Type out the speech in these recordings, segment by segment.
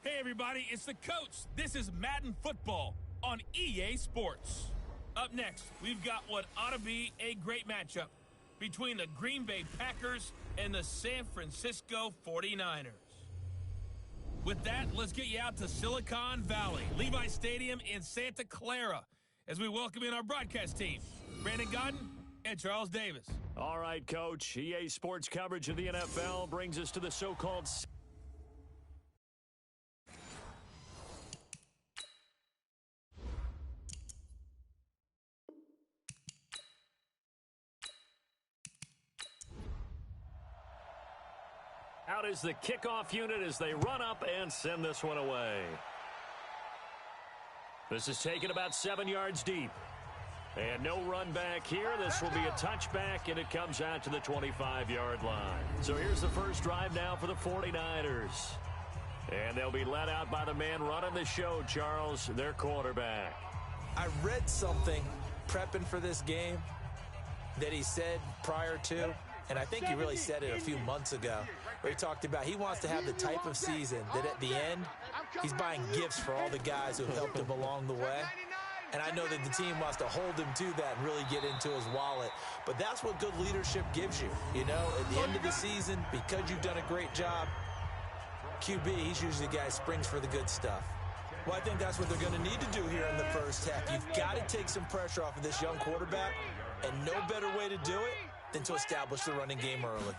Hey everybody, it's the coach. This is Madden Football on EA Sports. Up next, we've got what ought to be a great matchup between the Green Bay Packers and the San Francisco 49ers. With that, let's get you out to Silicon Valley, Levi Stadium in Santa Clara, as we welcome in our broadcast team, Brandon Godden and Charles Davis. All right, Coach. EA Sports coverage of the NFL brings us to the so-called... Out is the kickoff unit as they run up and send this one away. This is taken about 7 yards deep. And no run back here. This will be a touchback, and it comes out to the 25-yard line. So here's the first drive now for the 49ers. And they'll be led out by the man running the show, Charles, their quarterback. I read something prepping for this game that he said prior to, and I think he really said it a few months ago, where he talked about he wants to have the type of season that at the end, he's buying gifts for all the guys who have helped him along the way. And I know that the team wants to hold him to that and really get into his wallet. But that's what good leadership gives you. You know, at the end of the season, because you've done a great job, QB, he's usually the guy who springs for the good stuff. Well, I think that's what they're going to need to do here in the first half. You've got to take some pressure off of this young quarterback, and no better way to do it than to establish the running game early.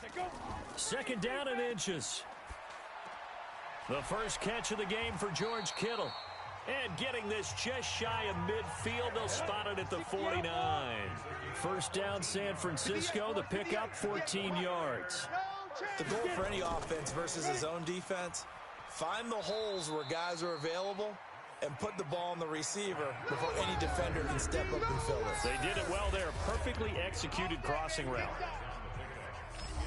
Second down and inches. The first catch of the game for George Kittle. And getting this just shy of midfield, they'll spot it at the 49. First down, San Francisco. The pickup, 14 yards. The goal for any offense versus his own defense, find the holes where guys are available and put the ball on the receiver before any defender can step up and fill it. They did it well there. Perfectly executed crossing route.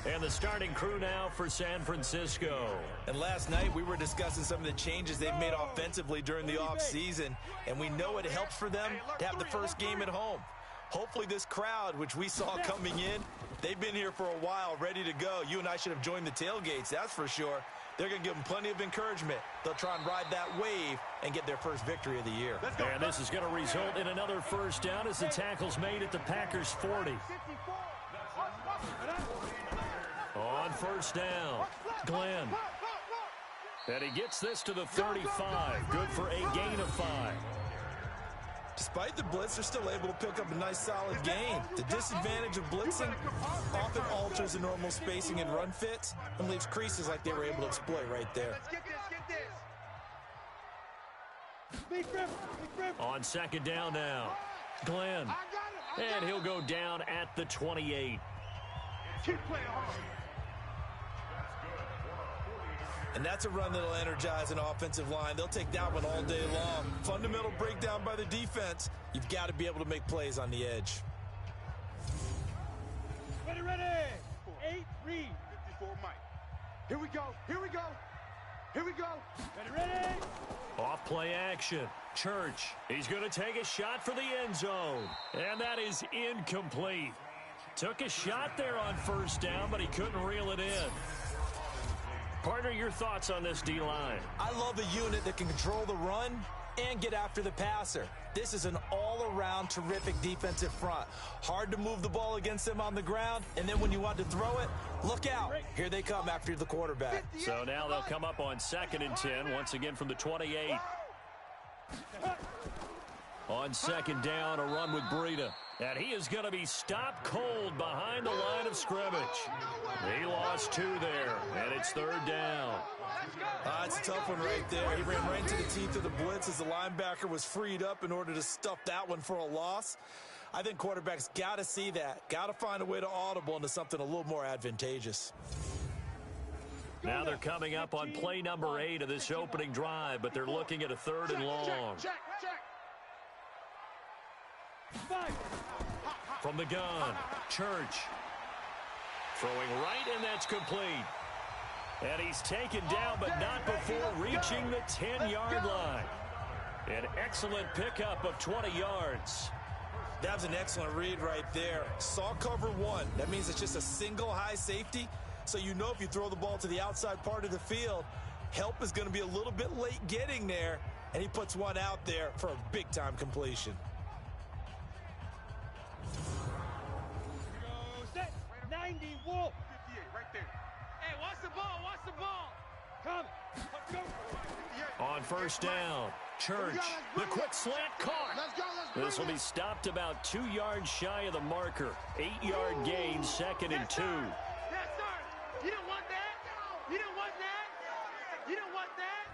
And the starting crew now for San Francisco. And last night we were discussing some of the changes they've made offensively during the offseason, and we know it helps for them to have the first game at home. Hopefully this crowd, which we saw coming in, they've been here for a while, ready to go. You and I should have joined the tailgates, that's for sure. They're going to give them plenty of encouragement. They'll try and ride that wave and get their first victory of the year. And this is going to result in another first down as the tackle's made at the Packers' 40. On first down, Glenn. And he gets this to the 35. Good for a gain of 5. Despite the blitz, they're still able to pick up a nice solid gain. The disadvantage of blitzing often alters the normal spacing and run fits and leaves creases like they were able to exploit right there. On second down now, Glenn. And he'll go down at the 28. Keep playing hard. And that's a run that'll energize an offensive line. They'll take that one all day long. Fundamental breakdown by the defense. You've got to be able to make plays on the edge. Ready, ready. 8, read. 54, Mike. Here we go. Here we go. Here we go. Ready, ready. Off play action. Church. He's going to take a shot for the end zone. And that is incomplete. Took a shot there on first down, but he couldn't reel it in. Partner, your thoughts on this D-line? I love a unit that can control the run and get after the passer. This is an all-around terrific defensive front. Hard to move the ball against them on the ground, and then when you want to throw it, look out. Here they come after the quarterback. So now they'll come up on 2nd and 10, once again from the 28. On second down, a run with Breida. And he is going to be stopped cold behind the line of scrimmage. He lost 2 there, and it's 3rd down. It's a tough one right there. He ran right into the teeth of the blitz as the linebacker was freed up in order to stuff that one for a loss. I think quarterbacks got to see that. Got to find a way to audible into something a little more advantageous. Now they're coming up on play number 8 of this opening drive, but they're looking at a 3rd and long. From the gun, Church. Throwing right, and that's complete. And he's taken down, but not before reaching the 10-yard line. An excellent pickup of 20 yards. That was an excellent read right there. Saw cover 1. That means it's just a single high safety. So you know if you throw the ball to the outside part of the field, Help is going to be a little bit late getting there, and he puts one out there for a big-time completion. Set 90 Wolf. 58 right there. Hey, watch the ball. Watch the ball. Come. Let's go. On first down, Church, the quick slant caught. This will be stopped about 2 yards shy of the marker. 8-yard gain, 2nd and 2. Yes, sir. You don't want that. You don't want that. You don't want that.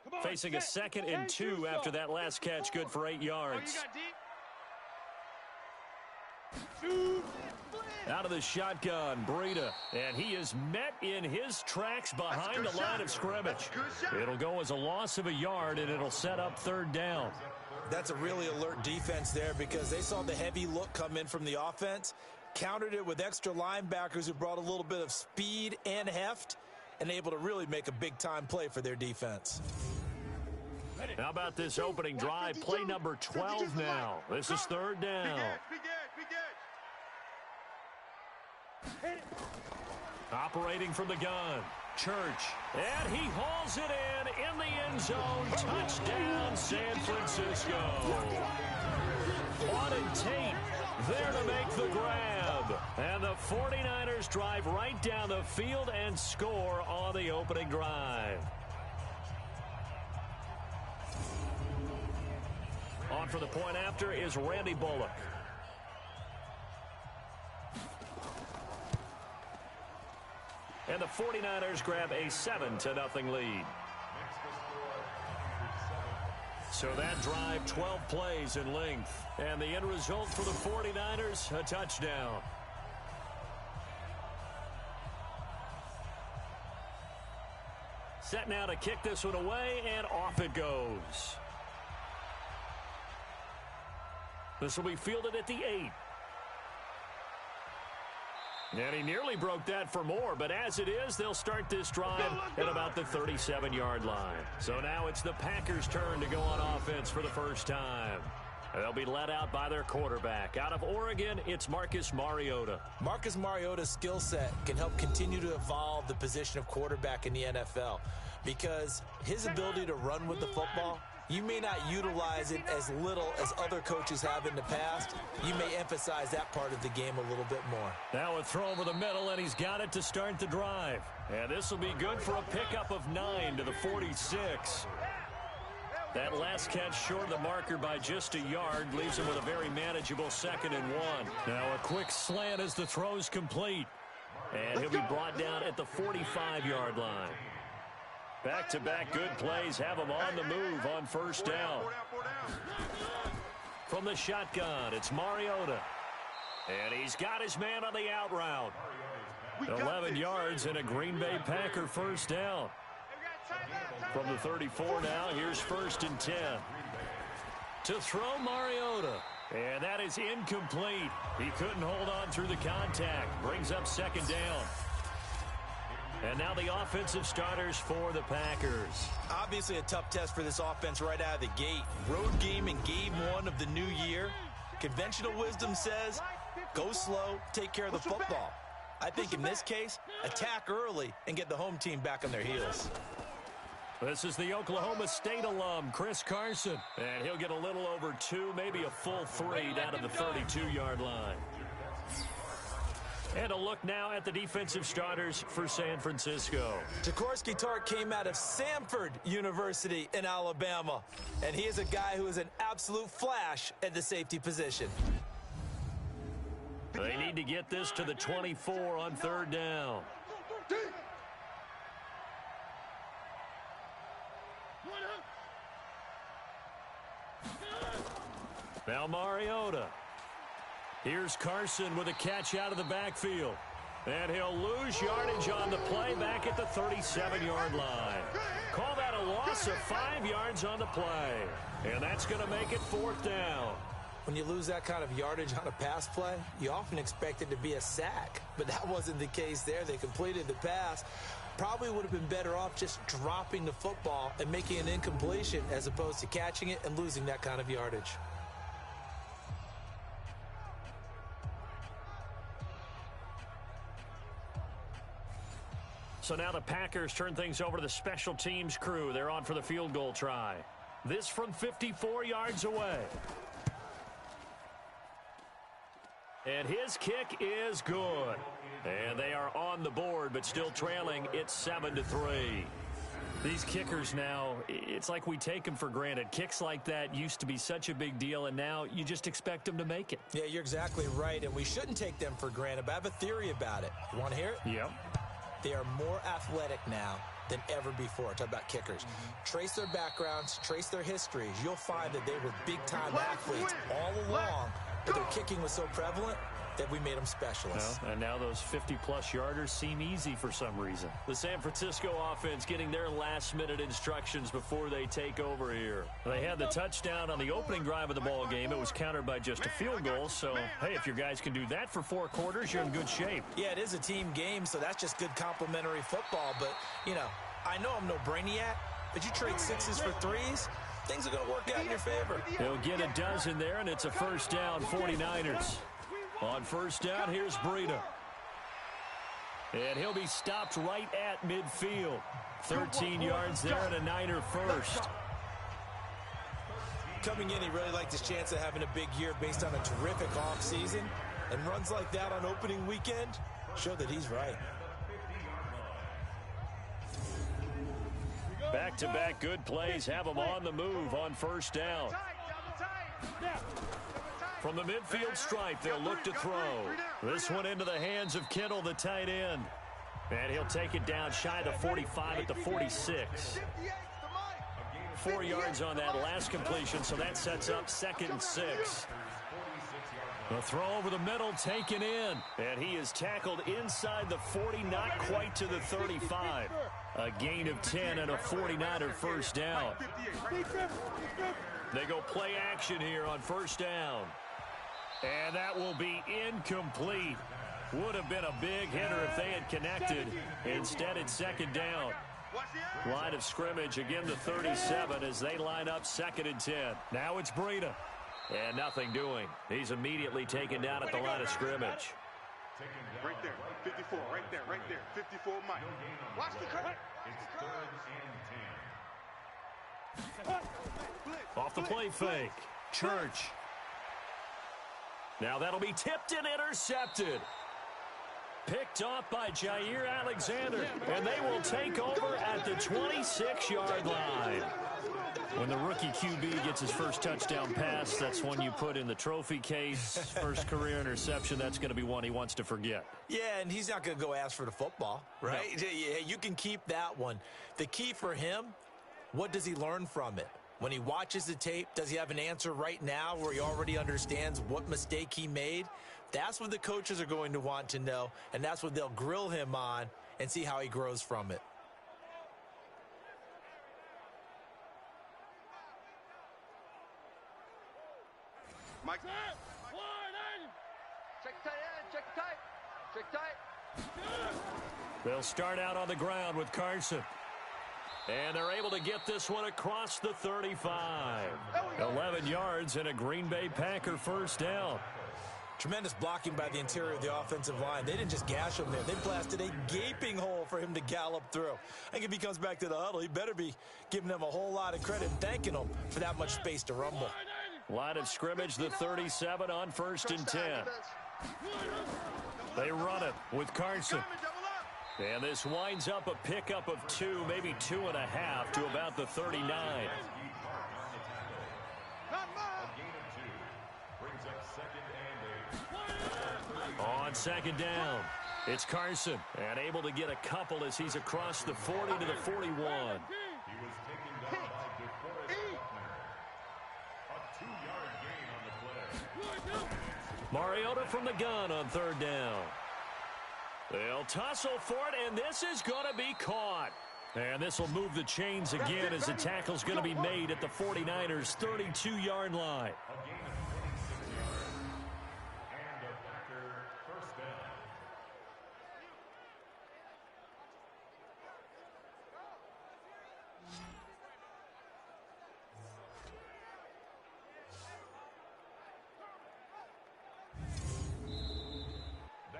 Come on, Facing a 2nd and 2 after that last catch, good for 8 yards. Out of the shotgun, Breida, and he is met in his tracks behind the line of scrimmage. It'll go as a loss of a yard, and it'll set up 3rd down. That's a really alert defense there because they saw the heavy look come in from the offense, countered it with extra linebackers who brought a little bit of speed and heft, and able to really make a big-time play for their defense. How about this opening drive? Play number 12 now. This is 3rd down. Operating from the gun, Church, and he hauls it in the end zone. Touchdown, San Francisco. Auden Tate there to make the grab. And the 49ers drive right down the field and score on the opening drive. On for the point after is Randy Bullock. And the 49ers grab a 7-0 lead. So that drive, 12 plays in length. And the end result for the 49ers, a touchdown. Set now to kick this one away, and off it goes. This will be fielded at the 8. And he nearly broke that for more, but as it is, they'll start this drive at about the 37-yard line. So now it's the Packers' turn to go on offense for the first time. They'll be led out by their quarterback. Out of Oregon, it's Marcus Mariota. Marcus Mariota's skill set can help continue to evolve the position of quarterback in the NFL because his ability to run with the football, you may not utilize it as little as other coaches have in the past. You may emphasize that part of the game a little bit more. Now a throw over the middle, and he's got it to start the drive. And this will be good for a pickup of 9 to the 46. That last catch short of the marker by just a yard leaves him with a very manageable 2nd and 1. Now a quick slant as the throw's complete. And he'll be brought down at the 45-yard line. Back-to-back good plays have him on the move on first down. From the shotgun, it's Mariota. And he's got his man on the out route. 11 yards and a Green Bay Packer first down. From the 34 now, here's 1st and 10. To throw Mariota. And that is incomplete. He couldn't hold on through the contact. Brings up 2nd down. And now the offensive starters for the Packers. Obviously a tough test for this offense right out of the gate. Road game in game 1 of the new year. Conventional wisdom says, go slow, take care of the football. I think in this case, attack early and get the home team back on their heels. This is the Oklahoma State alum, Chris Carson. And he'll get a little over 2, maybe a full 3 down to the 32-yard line. And a look now at the defensive starters for San Francisco. Jaworski Tartt came out of Samford University in Alabama. And he is a guy who is an absolute flash at the safety position. They need to get this to the 24 on 3rd down. Now Mariota. Here's Carson with a catch out of the backfield. And he'll lose yardage on the play back at the 37-yard line. Call that a loss of 5 yards on the play. And that's going to make it 4th down. When you lose that kind of yardage on a pass play, you often expect it to be a sack. But that wasn't the case there. They completed the pass. Probably would have been better off just dropping the football and making an incompletion as opposed to catching it and losing that kind of yardage. So now the Packers turn things over to the special teams crew. They're on for the field goal try. This from 54 yards away. And his kick is good. And they are on the board, but still trailing. It's 7-3. These kickers now, it's like we take them for granted. Kicks like that used to be such a big deal, and now you just expect them to make it. Yeah, you're exactly right, and we shouldn't take them for granted, but I have a theory about it. You want to hear it? Yep. They are more athletic now than ever before. Talk about kickers. Trace their backgrounds, trace their histories. You'll find that they were big-time athletes all along, but their kicking was so prevalent that we made them specialists. Well, and now those 50-plus yarders seem easy for some reason. The San Francisco offense getting their last-minute instructions before they take over here. They had the touchdown on the opening drive of the ball game. It was countered by just a field goal. So, hey, if your guys can do that for 4 quarters, you're in good shape. Yeah, it is a team game, so that's just good complimentary football. But, you know, I know I'm no brainiac, but you trade 6s for 3s, things are going to work out in your favor. They'll get a dozen there, and it's a first down, 49ers. On first down, here's Breida. And he'll be stopped right at midfield. 13 yards there and a Niner first. Coming in, he really liked his chance of having a big year based on a terrific offseason. And runs like that on opening weekend show that he's right. Back-to-back good plays have them on the move on first down. From the midfield stripe, they'll look to throw. This one into the hands of Kittle, the tight end. And he'll take it down shy of the 45 at the 46. 4 yards on that last completion, so that sets up 2nd and 6. The throw over the middle taken in. And he is tackled inside the 40, not quite to the 35. A gain of 10 and a 49er first down. They go play action here on first down. And that will be incomplete. Would have been a big hitter if they had connected. Instead, it's 2nd down. Line of scrimmage, again the 37 as they line up 2nd and 10. Now it's Breida. And nothing doing. He's immediately taken down at the line of scrimmage. Right there, 54, right there, 54 Mike. Watch the cut. It's 3rd and 10. Off the play fake. Church. Now that'll be tipped and intercepted. Picked off by Jair Alexander. And they will take over at the 26-yard line. When the rookie QB gets his first touchdown pass, that's one you put in the trophy case. First career interception, that's going to be one he wants to forget. Yeah, and he's not going to go ask for the football, right? No. Yeah, you can keep that one. The key for him, what does he learn from it? When he watches the tape, does he have an answer right now where he already understands what mistake he made? That's what the coaches are going to want to know, and that's what they'll grill him on and see how he grows from it. Mike. Check tight end, check tight. Check tight. They'll start out on the ground with Carson. And they're able to get this one across the 35. 11 yards and a Green Bay Packer first down. Tremendous blocking by the interior of the offensive line. They didn't just gash him there. They blasted a gaping hole for him to gallop through. I think if he comes back to the huddle, he better be giving them a whole lot of credit and thanking them for that much space to rumble. Line of scrimmage, the 37 on 1st and 10. They run it with Carson. And this winds up a pickup of 2, maybe 2.5 to about the 39. On 2nd down, it's Carson. And able to get a couple as he's across the 40 to the 41. Mariota from the gun on 3rd down. They'll tussle for it, and this is going to be caught. And this will move the chains again as the tackle's going to be made at the 49ers' 32-yard line.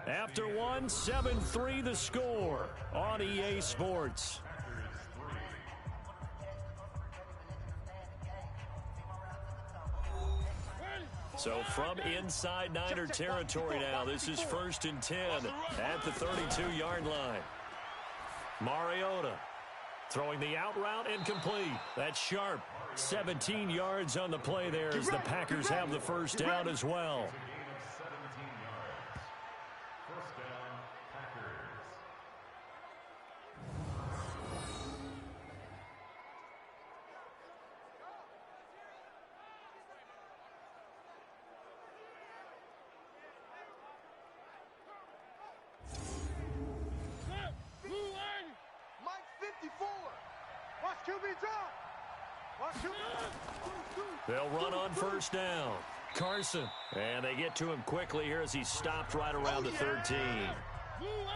After one, 7-3 the score on EA Sports. So from inside Niner territory now, this is 1st and 10 at the 32-yard line. Mariota throwing the out route and complete. That's sharp. 17 yards on the play there as the Packers have the first down as well. They'll run on first down. Carson. And they get to him quickly here as he stopped right around the 13.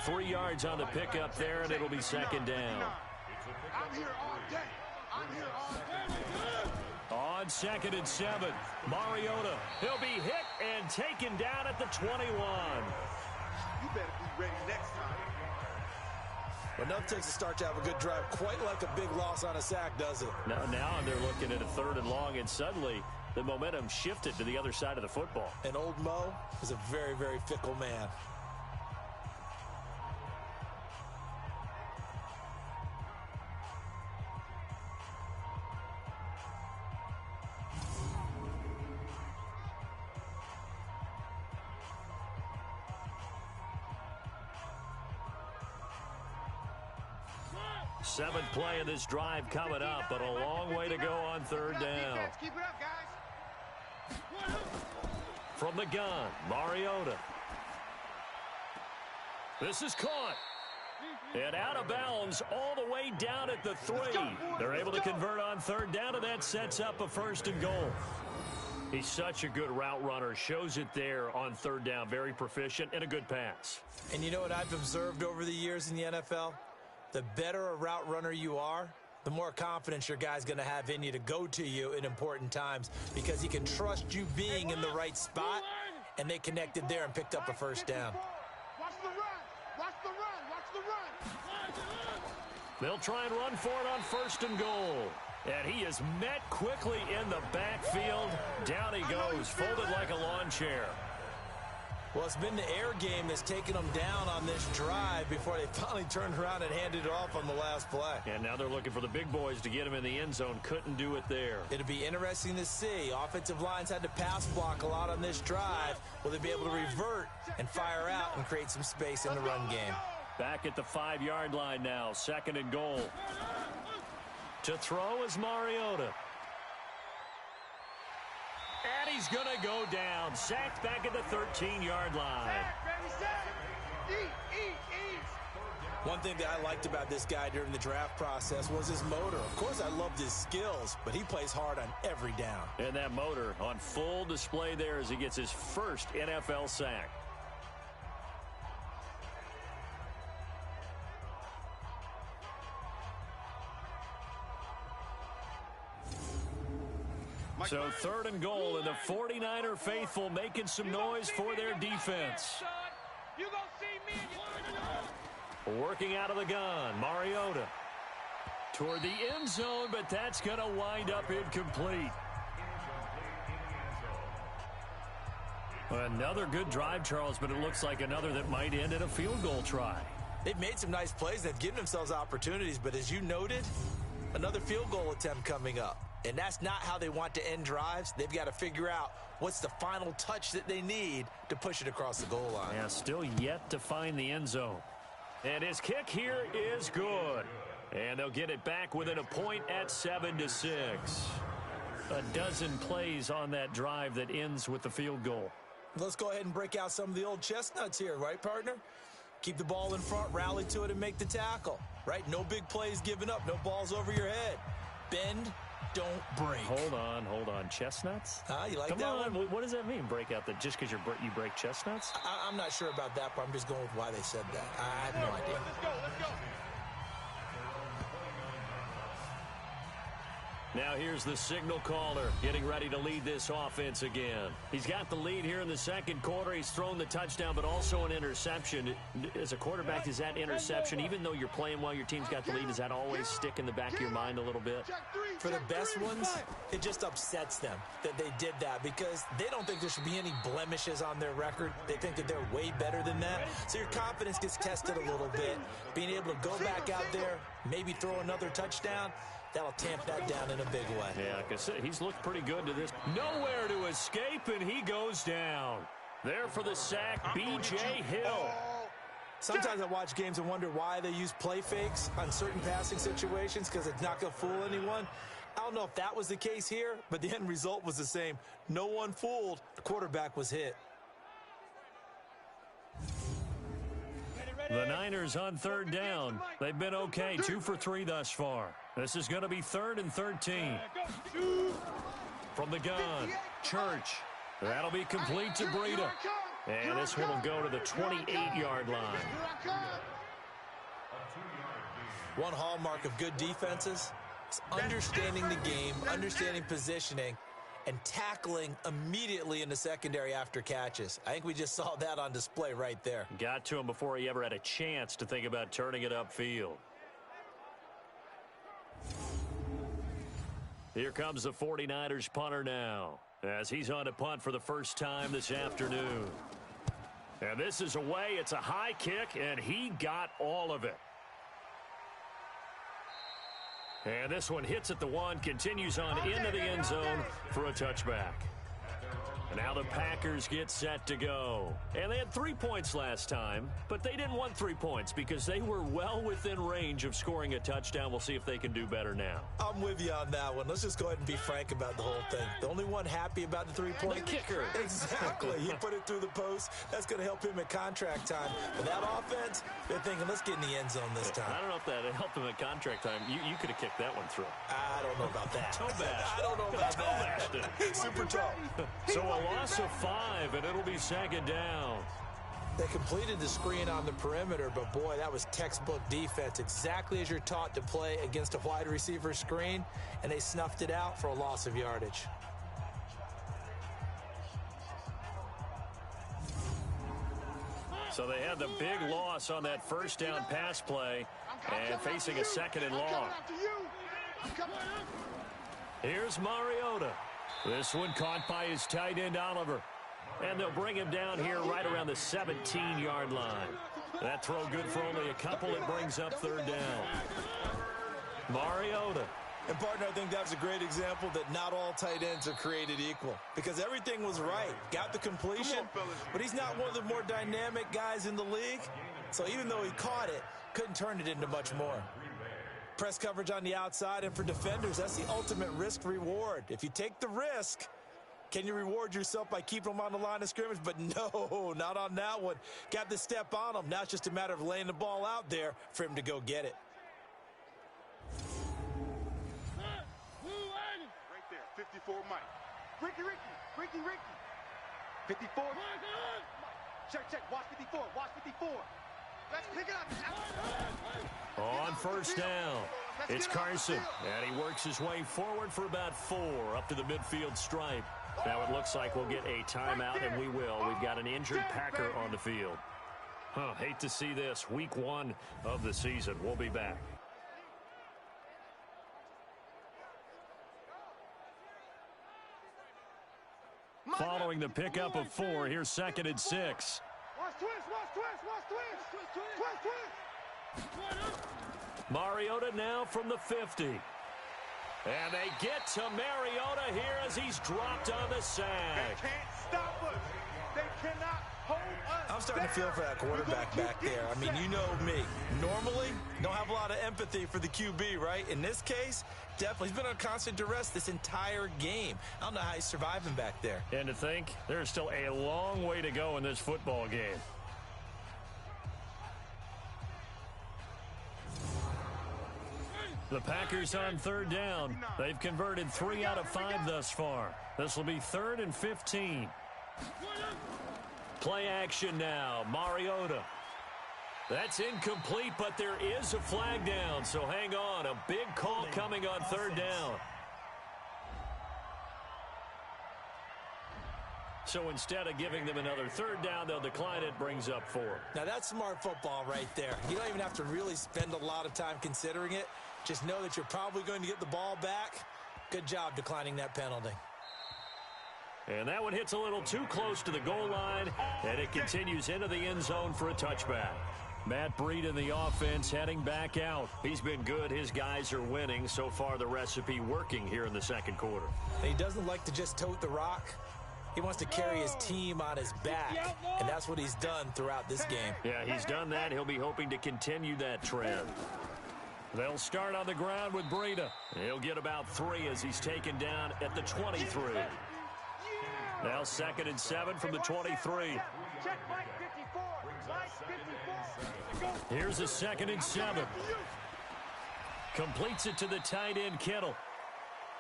3 yards on the pickup there, and it'll be second down. I'm here all day. I'm here all day. On 2nd and 7, Mariota. He'll be hit and taken down at the 21. You better be ready next time. But enough takes to start to have a good drive. Quite like a big loss on a sack, does it? Now they're looking at a 3rd and long, and suddenly the momentum shifted to the other side of the football. And old Mo is a very, very fickle man. Seventh play of this drive coming up, but a long way to go on 3rd down. Keep it up, guys. From the gun, Mariota. This is caught. And out of bounds all the way down at the 3. They're able to convert on 3rd down, and that sets up a 1st and goal. He's such a good route runner. Shows it there on 3rd down. Very proficient and a good pass. And you know what I've observed over the years in the NFL? The better a route runner you are, the more confidence your guy's going to have in you to go to you in important times because he can trust you being in the right spot, and they connected there and picked up a 1st down. Watch the run. Watch the run. Watch the run. They'll try and run for it on 1st and goal. And he is met quickly in the backfield. Down he goes, folded like a lawn chair. Well, it's been the air game that's taken them down on this drive before they finally turned around and handed it off on the last play. And now they're looking for the big boys to get him in the end zone. Couldn't do it there. It'll be interesting to see. Offensive lines had to pass block a lot on this drive. Will they be able to revert and fire out and create some space in the run game? Back at the 5-yard line now. 2nd and goal. To throw is Mariota. And he's going to go down. Sacked back at the 13-yard line. One thing that I liked about this guy during the draft process was his motor. Of course, I loved his skills, but he plays hard on every down. And that motor on full display there as he gets his first NFL sack. So 3rd and goal, and the 49er faithful making some noise for their defense. Working out of the gun, Mariota. Toward the end zone, but that's going to wind up incomplete. Another good drive, Charles, but it looks like another that might end in a field goal try. They've made some nice plays. They've given themselves opportunities, but as you noted, another field goal attempt coming up. And that's not how they want to end drives. They've got to figure out what's the final touch that they need to push it across the goal line. Yeah, still yet to find the end zone. And his kick here is good. And they'll get it back within a point at 7-6. A dozen plays on that drive that ends with the field goal. Let's go ahead and break out some of the old chestnuts here, right, partner? Keep the ball in front, rally to it, and make the tackle, right? No big plays given up, no balls over your head. Bend, don't break. Hold on. Chestnuts? You like Come that on. one? What does that mean, break out? Just because you break chestnuts? I'm not sure about that, but I'm just going with why they said that. I have no idea. Let's go. Now here's the signal caller getting ready to lead this offense again. He's got the lead here in the second quarter. He's thrown the touchdown, but also an interception. As a quarterback, is that interception, even though you're playing well, your team's got the lead, does that always stick in the back of your mind a little bit? For the best ones, it just upsets them that they did that because they don't think there should be any blemishes on their record. They think that they're way better than that. So your confidence gets tested a little bit. Being able to go back out there, maybe throw another touchdown, that'll tamp that down in a big way. Yeah, like I said, he's looked pretty good to this. Nowhere to escape, and he goes down. There for the sack, B.J. Hill. Sometimes I watch games and wonder why they use play fakes on certain passing situations because it's not going to fool anyone. I don't know if that was the case here, but the end result was the same. No one fooled. The quarterback was hit. The Niners on third down. They've been okay, 2 for 3 thus far. This is going to be 3rd and 13. From the gun, Church. That'll be complete to Breida. And this one will go to the 28-yard line. One hallmark of good defenses is understanding the game, understanding positioning, and tackling immediately in the secondary after catches. I think we just saw that on display right there. Got to him before he ever had a chance to think about turning it upfield. Here comes the 49ers punter now, as he's on to punt for the first time this afternoon. And this is away. It's a high kick, and he got all of it. And this one hits at the 1, continues on into the end zone for a touchback. And now the Packers get set to go. And they had 3 points last time, but they didn't want 3 points because they were well within range of scoring a touchdown. We'll see if they can do better now. I'm with you on that one. Let's just go ahead and be frank about the whole thing. The only one happy about the 3-point kicker. Exactly. He put it through the post. That's going to help him at contract time. But that offense, they're thinking, let's get in the end zone this time. I don't know if that helped him at contract time. You could have kicked that one through. I don't know about that. Toe bashed. I don't know about that. Super toe. So a loss of 5, and it'll be 2nd down. They completed the screen on the perimeter, but boy, that was textbook defense. Exactly as you're taught to play against a wide receiver screen, and they snuffed it out for a loss of yardage. So they had the big loss on that first down pass play and facing a 2nd and long. Here's Mariota. This one caught by his tight end, Oliver. And they'll bring him down here right around the 17-yard line. That throw good for only a couple. It brings up 3rd down. Mariota. And, partner, I think that was a great example that not all tight ends are created equal because everything was right. Got the completion, but he's not one of the more dynamic guys in the league. So even though he caught it, couldn't turn it into much more. Press coverage on the outside, and for defenders, that's the ultimate risk-reward. If you take the risk, can you reward yourself by keeping them on the line of scrimmage? But no, not on that one. Got to step on them. Now it's just a matter of laying the ball out there for him to go get it. Right there, 54 Mike. Ricky. 54. Check. Watch 54. Let's pick it up. On first down, it's Carson, and he works his way forward for about 4 up to the midfield stripe. Now it looks like we'll get a timeout, and we will. We've got an injured Packer on the field. Hate to see this. Week 1 of the season. We'll be back. Following the pickup of 4, here's 2nd and 6. Watch twist. Mariota now from the 50. And they get to Mariota here as he's dropped on the sack. They can't stop us. They cannot hold us. I'm starting to feel for that quarterback back there. I mean, you know me. Normally, don't have a lot of empathy for the QB, right? In this case, definitely. He's been on constant duress this entire game. I don't know how he's surviving back there. And to think, there's still a long way to go in this football game. The Packers on 3rd down. They've converted 3 out of 5 thus far. This will be 3rd and 15. Play action now. Mariota. That's incomplete, but there is a flag down, so hang on. A big call coming on 3rd down. So instead of giving them another third down, they'll decline it, brings up 4. Now, that's smart football right there. You don't even have to really spend a lot of time considering it. Just know that you're probably going to get the ball back. Good job declining that penalty. And that one hits a little too close to the goal line, and it continues into the end zone for a touchback. Matt Breida in the offense heading back out. He's been good. His guys are winning. So far, the recipe working here in the second quarter. He doesn't like to just tote the rock. He wants to carry his team on his back, and that's what he's done throughout this game. Yeah, he's done that. He'll be hoping to continue that trend. They'll start on the ground with Breida. He'll get about 3 as he's taken down at the 23. Now 2nd and 7 from the 23. Check Mike 54. Mike 54. Here's a 2nd and 7. Completes it to the tight end, Kittle.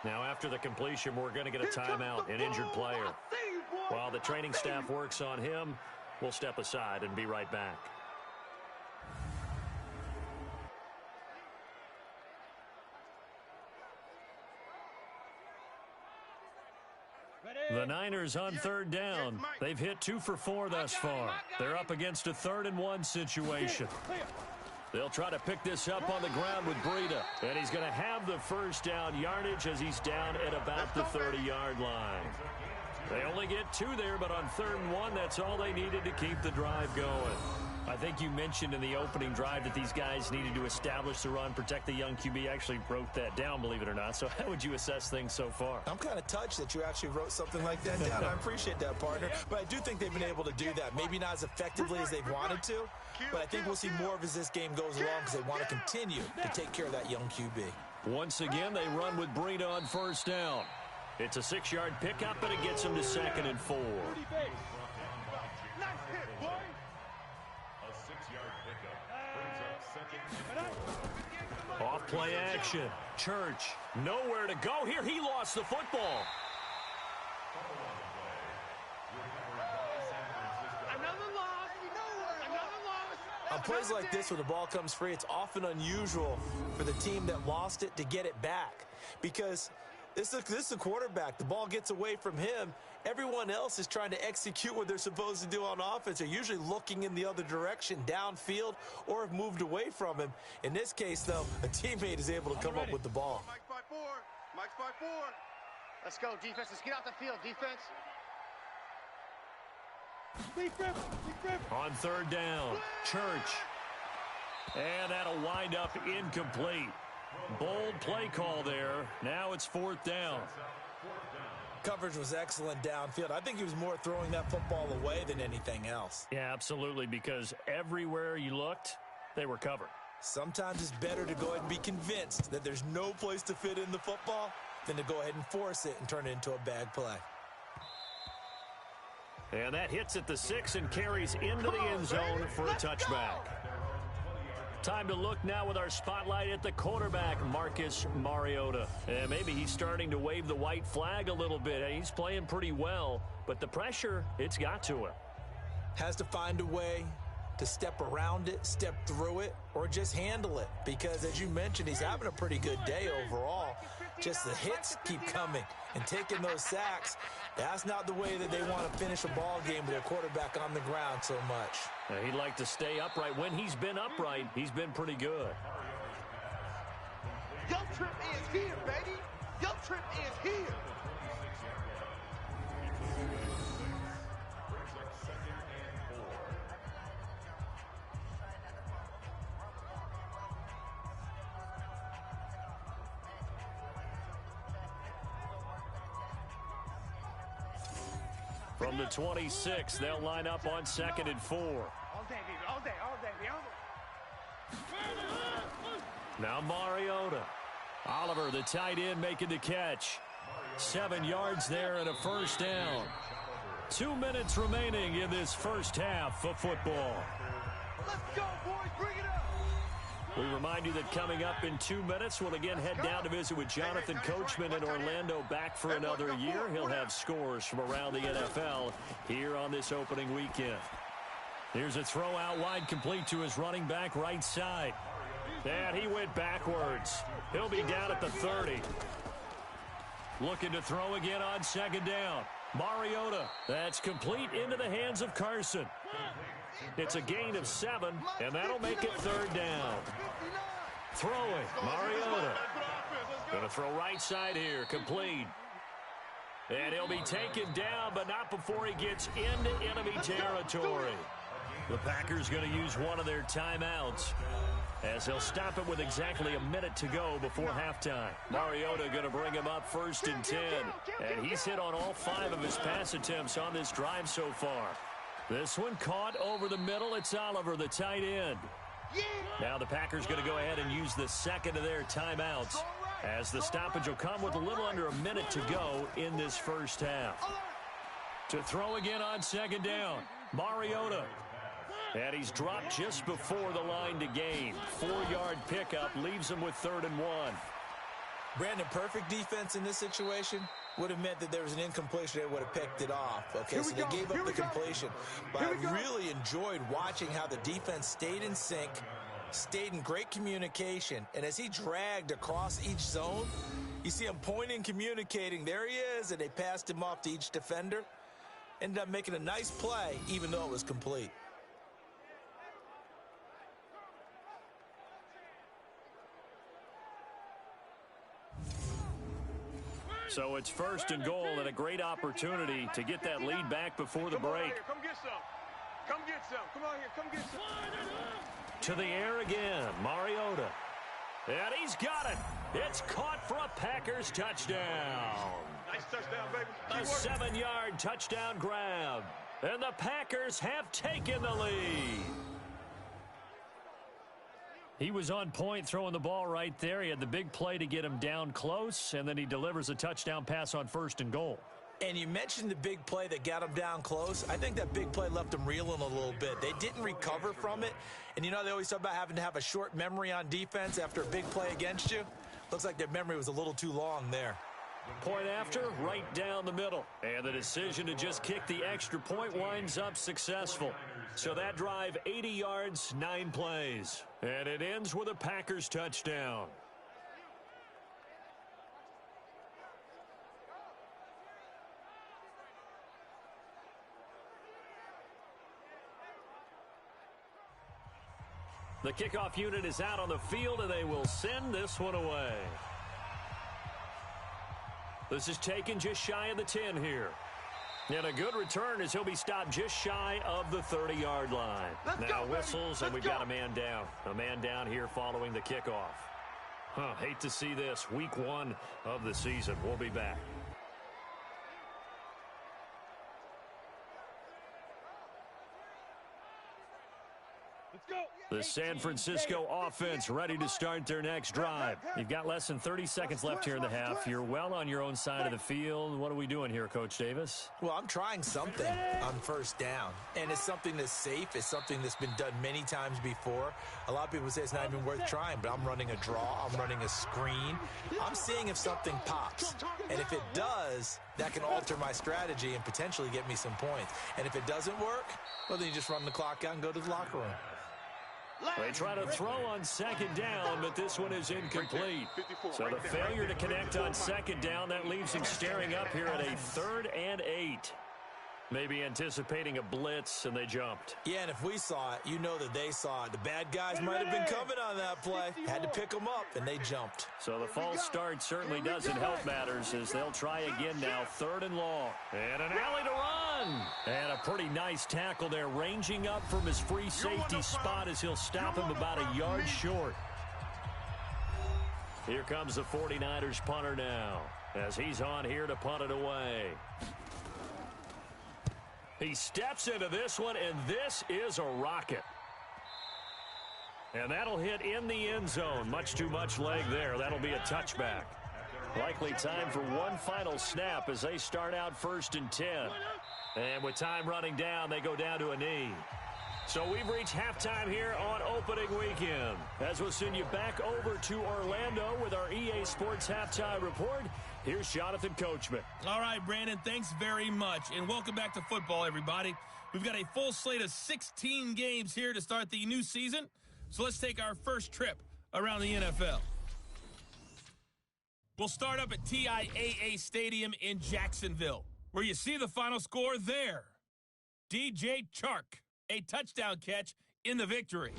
Now after the completion, we're going to get a timeout, an injured player. While the training staff works on him, we'll step aside and be right back. The Niners on 3rd down. They've hit 2 for 4 thus far. They're up against a 3rd and 1 situation. They'll try to pick this up on the ground with Breida. And he's going to have the first down yardage as he's down at about the 30-yard line. They only get 2 there, but on 3rd and 1, that's all they needed to keep the drive going. I think you mentioned in the opening drive that these guys needed to establish the run, protect the young QB. I actually wrote that down, believe it or not. So how would you assess things so far? I'm kind of touched that you actually wrote something like that down. I appreciate that, partner. But I do think they've been able to do that. Maybe not as effectively as they've wanted to, but I think we'll see more of as this game goes along because they want to continue to take care of that young QB. Once again, they run with Breida on 1st down. It's a 6-yard pickup, and it gets them to 2nd and 4. Off play action. Church, nowhere to go here. He lost the football. On plays like this, where the ball comes free, it's often unusual for the team that lost it to get it back. Because this is a quarterback. The ball gets away from him. Everyone else is trying to execute what they're supposed to do on offense. They're usually looking in the other direction, downfield, or have moved away from him. In this case, though, a teammate is able to come up with the ball. Mike 5-4. Mike 5-4. Let's go, defense. Let's get out the field, defense. On 3rd down, Church. And that'll wind up incomplete. Bold play call there. Now it's 4th down. Coverage was excellent downfield. I think he was more throwing that football away than anything else. Yeah, absolutely, because everywhere you looked, they were covered. Sometimes it's better to go ahead and be convinced that there's no place to fit in the football than to go ahead and force it and turn it into a bad play. And that hits at the 6 and carries into the end zone for a touchback. Time to look now with our spotlight at the quarterback, Marcus Mariota. And maybe he's starting to wave the white flag a little bit. He's playing pretty well, but the pressure, it's got to him. Has to find a way to step around it, step through it, or just handle it. Because, as you mentioned, he's having a pretty good day overall. Just the hits keep coming and taking those sacks. That's not the way that they want to finish a ball game with their quarterback on the ground so much. He'd like to stay upright. When he's been upright, he's been pretty good. Yo Trip is here, baby. Yo Trip is here. From the 26, they'll line up on 2nd and 4. All day, baby. All day, all day, baby. Now Mariota. Oliver, the tight end, making the catch. 7 yards there and a 1st down. 2 minutes remaining in this first half of football. Let's go, boys. Bring it up. We remind you that coming up in 2 minutes, we'll again head down to visit with Jonathan Coachman in Orlando, back for another year. He'll have scores from around the NFL here on this opening weekend. Here's a throw out wide, complete to his running back right side. And he went backwards. He'll be down at the 30. Looking to throw again on 2nd down. Mariota, that's complete into the hands of Carson. It's a gain of 7, and that'll make it 3rd down. Throwing, Mariota. Going to throw right side here, complete. And he'll be taken down, but not before he gets into enemy territory. The Packers going to use one of their timeouts, as they'll stop it with exactly a minute to go before halftime. Mariota going to bring him up 1st and 10. And he's hit on all 5 of his pass attempts on this drive so far. This one caught over the middle. It's Oliver, the tight end. Now the Packers going to go ahead and use the second of their timeouts, as the stoppage will come with a little under a minute to go in this first half. To throw again on 2nd down, Mariota. And he's dropped just before the line to gain. 4-yard pickup leaves him with 3rd and 1. Brandon, perfect defense in this situation would have meant that there was an incompletion. They would have picked it off. Okay, so they gave up the completion. But I really enjoyed watching how the defense stayed in sync, stayed in great communication. And as he dragged across each zone, you see him pointing, communicating. There he is, and they passed him off to each defender. Ended up making a nice play, even though it was complete. So it's 1st and goal, and a great opportunity to get that lead back before the break. Come get some. Come get some. Come on here. Come get some. To the air again, Mariota. And he's got it. It's caught for a Packers touchdown. Nice touchdown, baby. A 7-yard touchdown grab. And the Packers have taken the lead. He was on point throwing the ball right there. He had the big play to get him down close, and then he delivers a touchdown pass on 1st and goal. And you mentioned the big play that got him down close. I think that big play left him reeling a little bit. They didn't recover from it. And you know, they always talk about having to have a short memory on defense after a big play against you. Looks like their memory was a little too long there. Point after, right down the middle. And the decision to just kick the extra point winds up successful. So that drive, 80 yards, 9 plays. And it ends with a Packers touchdown. The kickoff unit is out on the field, and they will send this one away. This is taken just shy of the 10 here. And a good return as he'll be stopped just shy of the 30-yard line. Now whistles, and we've got a man down. A man down here following the kickoff. Hate to see this. Week 1 of the season. We'll be back. The San Francisco offense ready to start their next drive. You've got less than 30 seconds left here in the half. You're well on your own side of the field. What are we doing here, Coach Davis? Well, I'm trying something on 1st down, and it's something that's safe. It's something that's been done many times before. A lot of people say it's not even worth trying, but I'm running a draw. I'm running a screen. I'm seeing if something pops, and if it does, that can alter my strategy and potentially get me some points. And if it doesn't work, well, then you just run the clock out and go to the locker room. They try to throw on 2nd down, but this one is incomplete. So the failure to connect on 2nd down, that leaves him staring up here at a 3rd and 8. Maybe anticipating a blitz, and they jumped. Yeah, and if we saw it, you know that they saw it. The bad guys might have been coming on that play. Had to pick them up, and they jumped. So the false start certainly doesn't help matters as they'll try again now. 3rd and long. And an alley to run. And a pretty nice tackle there, ranging up from his free safety spot as he'll stop him about a yard short. Here comes the 49ers punter now as he's on here to punt it away. He steps into this one, and this is a rocket. And that'll hit in the end zone. Much too much leg there. That'll be a touchback. Likely time for one final snap as they start out 1st and 10. And with time running down, they go down to a knee. So we've reached halftime here on opening weekend. As we'll send you back over to Orlando with our EA Sports Halftime Report, here's Jonathan Coachman. All right, Brandon, thanks very much. And welcome back to football, everybody. We've got a full slate of 16 games here to start the new season. So let's take our first trip around the NFL. We'll start up at TIAA Stadium in Jacksonville. where you see the final score there. DJ Chark, a touchdown catch in the victory.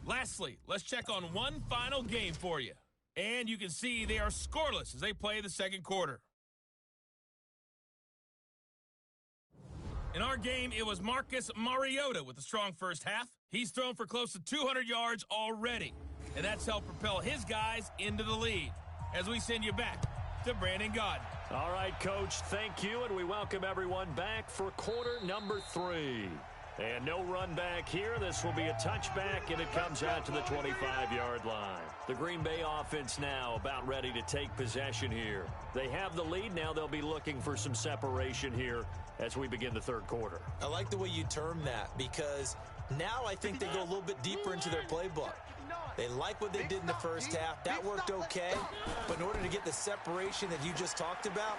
Lastly, let's check on one final game for you. And you can see they are scoreless as they play the second quarter. In our game, it was Marcus Mariota with a strong first half. He's thrown for close to 200 yards already, and that's helped propel his guys into the lead. As we send you back to Brandon Gaudin. All right, Coach, thank you, and we welcome everyone back for quarter number 3. And no run back here. This will be a touchback, and it comes out to the 25-yard line. The Green Bay offense now about ready to take possession here. They have the lead. Now they'll be looking for some separation here as we begin the third quarter. I like the way you term that, because now I think they go a little bit deeper into their playbook. They like what they did in the first half. That worked okay. But in order to get the separation that you just talked about,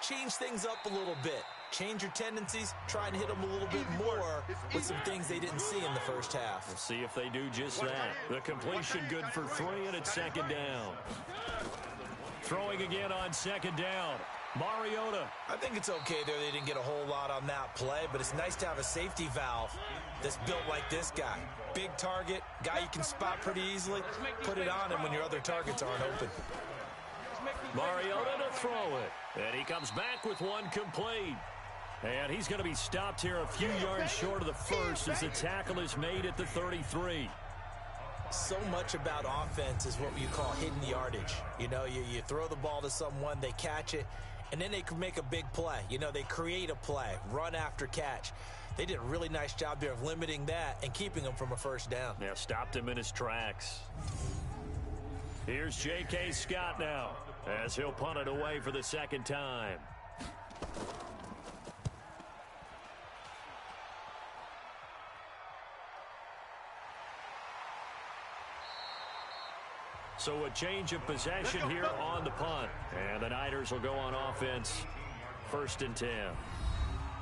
change things up a little bit. Change your tendencies, try and hit them a little bit more with some things they didn't see in the first half. We'll see if they do just that. The completion good for 3, and it's second down. Throwing again on second down. Mariota. I think it's okay there. They didn't get a whole lot on that play, but it's nice to have a safety valve that's built like this guy. Big target, guy you can spot pretty easily. Put it on him when your other targets aren't open. Mariota to throw it. And he comes back with one complete. And he's going to be stopped here a few yards short of the first as the tackle is made at the 33. So much about offense is what you call hidden yardage. You know, you throw the ball to someone, they catch it, and then they can make a big play. You know, they create a play, run after catch. They did a really nice job there of limiting that and keeping him from a first down. Yeah, stopped him in his tracks. Here's J.K. Scott now as he'll punt it away for the second time. So a change of possession here on the punt. And the Niners will go on offense, 1st and 10.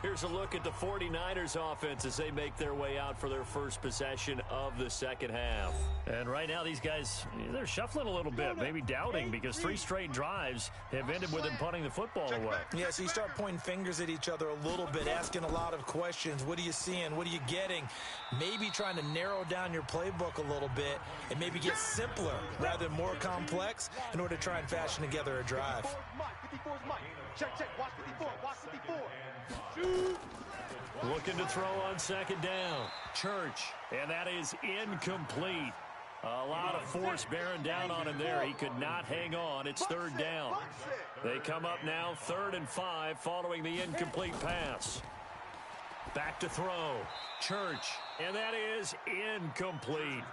Here's a look at the 49ers offense as they make their way out for their first possession of the second half. And right now these guys, they're shuffling a little bit, maybe doubting, because 3 straight drives have ended with them punting the football away. Yeah, so you start pointing fingers at each other a little bit, asking a lot of questions. What are you seeing? What are you getting? Maybe trying to narrow down your playbook a little bit and maybe get simpler rather than more complex in order to try and fashion together a drive. 54 is Mike. Check, watch 54, watch 54. Looking to throw on second down. Church, and that is incomplete. A lot of force bearing down on him there. He could not hang on. It's 3rd down. They come up now 3rd and 5 following the incomplete pass. Back to throw. Church, and that is incomplete.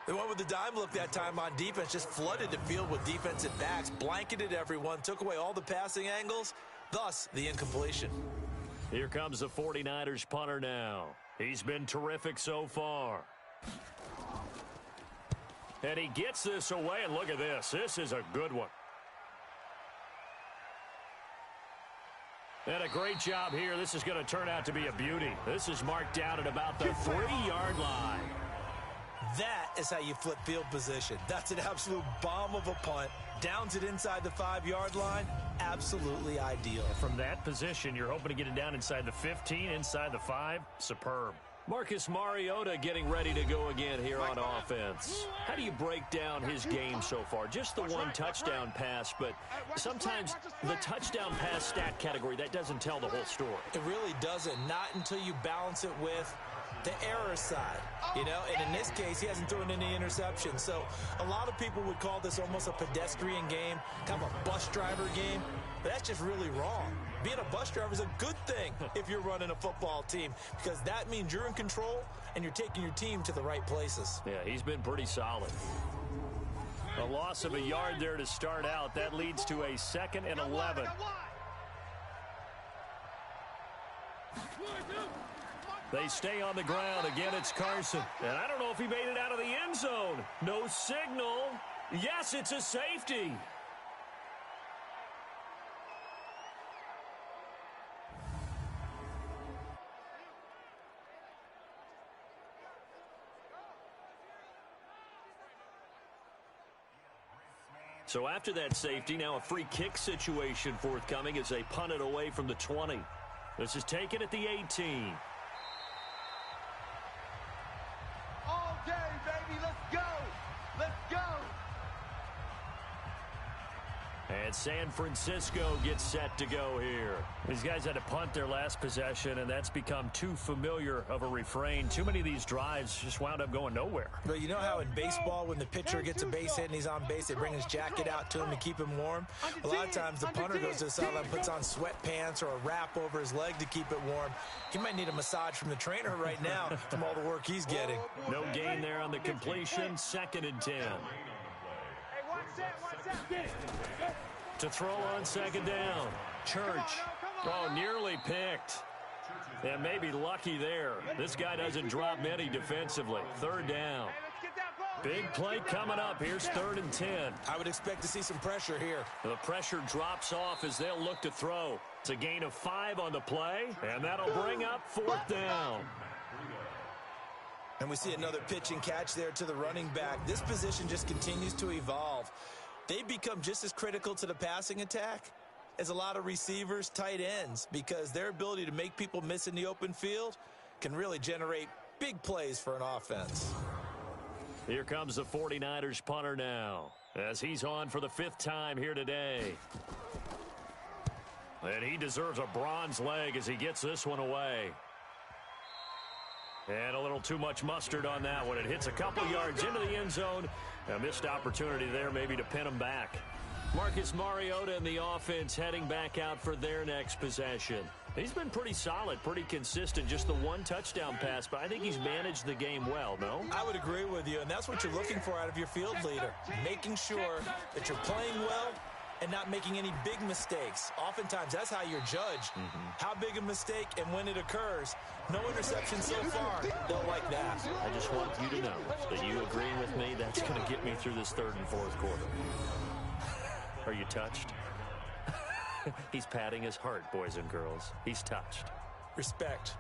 They went with the dime look that time on defense, just flooded the field with defensive backs, blanketed everyone, took away all the passing angles, thus the incompletion. Here comes the 49ers punter now. He's been terrific so far. And he gets this away, and look at this. This is a good one. And a great job here. This is going to turn out to be a beauty. This is marked down at about the 3-yard line. That is how you flip field position. That's an absolute bomb of a punt. Downs it inside the 5-yard line. Absolutely ideal. From that position, you're hoping to get it down inside the 15, inside the 5. Superb. Marcus Mariota getting ready to go again here on offense. How do you break down his game so far? Just the one touchdown pass, but sometimes the touchdown pass stat category, that doesn't tell the whole story. It really doesn't. Not until you balance it with the error side, you know, and in this case, he hasn't thrown any interceptions. So a lot of people would call this almost a pedestrian game, kind of a bus driver game, but that's just really wrong. Being a bus driver is a good thing if you're running a football team, because that means you're in control and you're taking your team to the right places. Yeah, he's been pretty solid. A loss of a yard there to start out. That leads to a 2nd and 11. They stay on the ground. Again, it's Carson. And I don't know if he made it out of the end zone. No signal. Yes, it's a safety. So after that safety, now a free kick situation forthcoming as they punt it away from the 20. This is taken at the 18. All day, baby. Let's go. Let's go. And San Francisco gets set to go here. These guys had to punt their last possession, and that's become too familiar of a refrain. Too many of these drives just wound up going nowhere. But you know how in baseball, when the pitcher gets a base hit and he's on base, they bring his jacket out to him to keep him warm? A lot of times the punter goes to the sideline, puts on sweatpants or a wrap over his leg to keep it warm. He might need a massage from the trainer right now from all the work he's getting. No gain there on the completion. 2nd and 10. To throw on 2nd down. Church. Oh, nearly picked. And maybe lucky there. This guy doesn't drop many defensively. 3rd down. Big play coming up. Here's 3rd and 10. I would expect to see some pressure here. The pressure drops off as they'll look to throw. It's a gain of 5 on the play, and that'll bring up 4th down. And we see another pitch and catch there to the running back. This position just continues to evolve. They become just as critical to the passing attack as a lot of receivers, tight ends, because their ability to make people miss in the open field can really generate big plays for an offense. Here comes the 49ers punter now, as he's on for the 5th time here today. And he deserves a bronze leg as he gets this one away. And a little too much mustard on that one. It hits a couple yards into the end zone. A missed opportunity there maybe to pin him back. Marcus Mariota and the offense heading back out for their next possession. He's been pretty solid, pretty consistent, just the 1 touchdown pass, but I think he's managed the game well, no? I would agree with you, and that's what you're looking for out of your field leader, making sure that you're playing well and not making any big mistakes. Oftentimes, that's how you're judged. How big a mistake and when it occurs. No interception so far. Don't like that. I just want you to know that you agreeing with me, that's going to get me through this 3rd and 4th quarter. Are you touched? He's patting his heart, boys and girls. He's touched. Respect.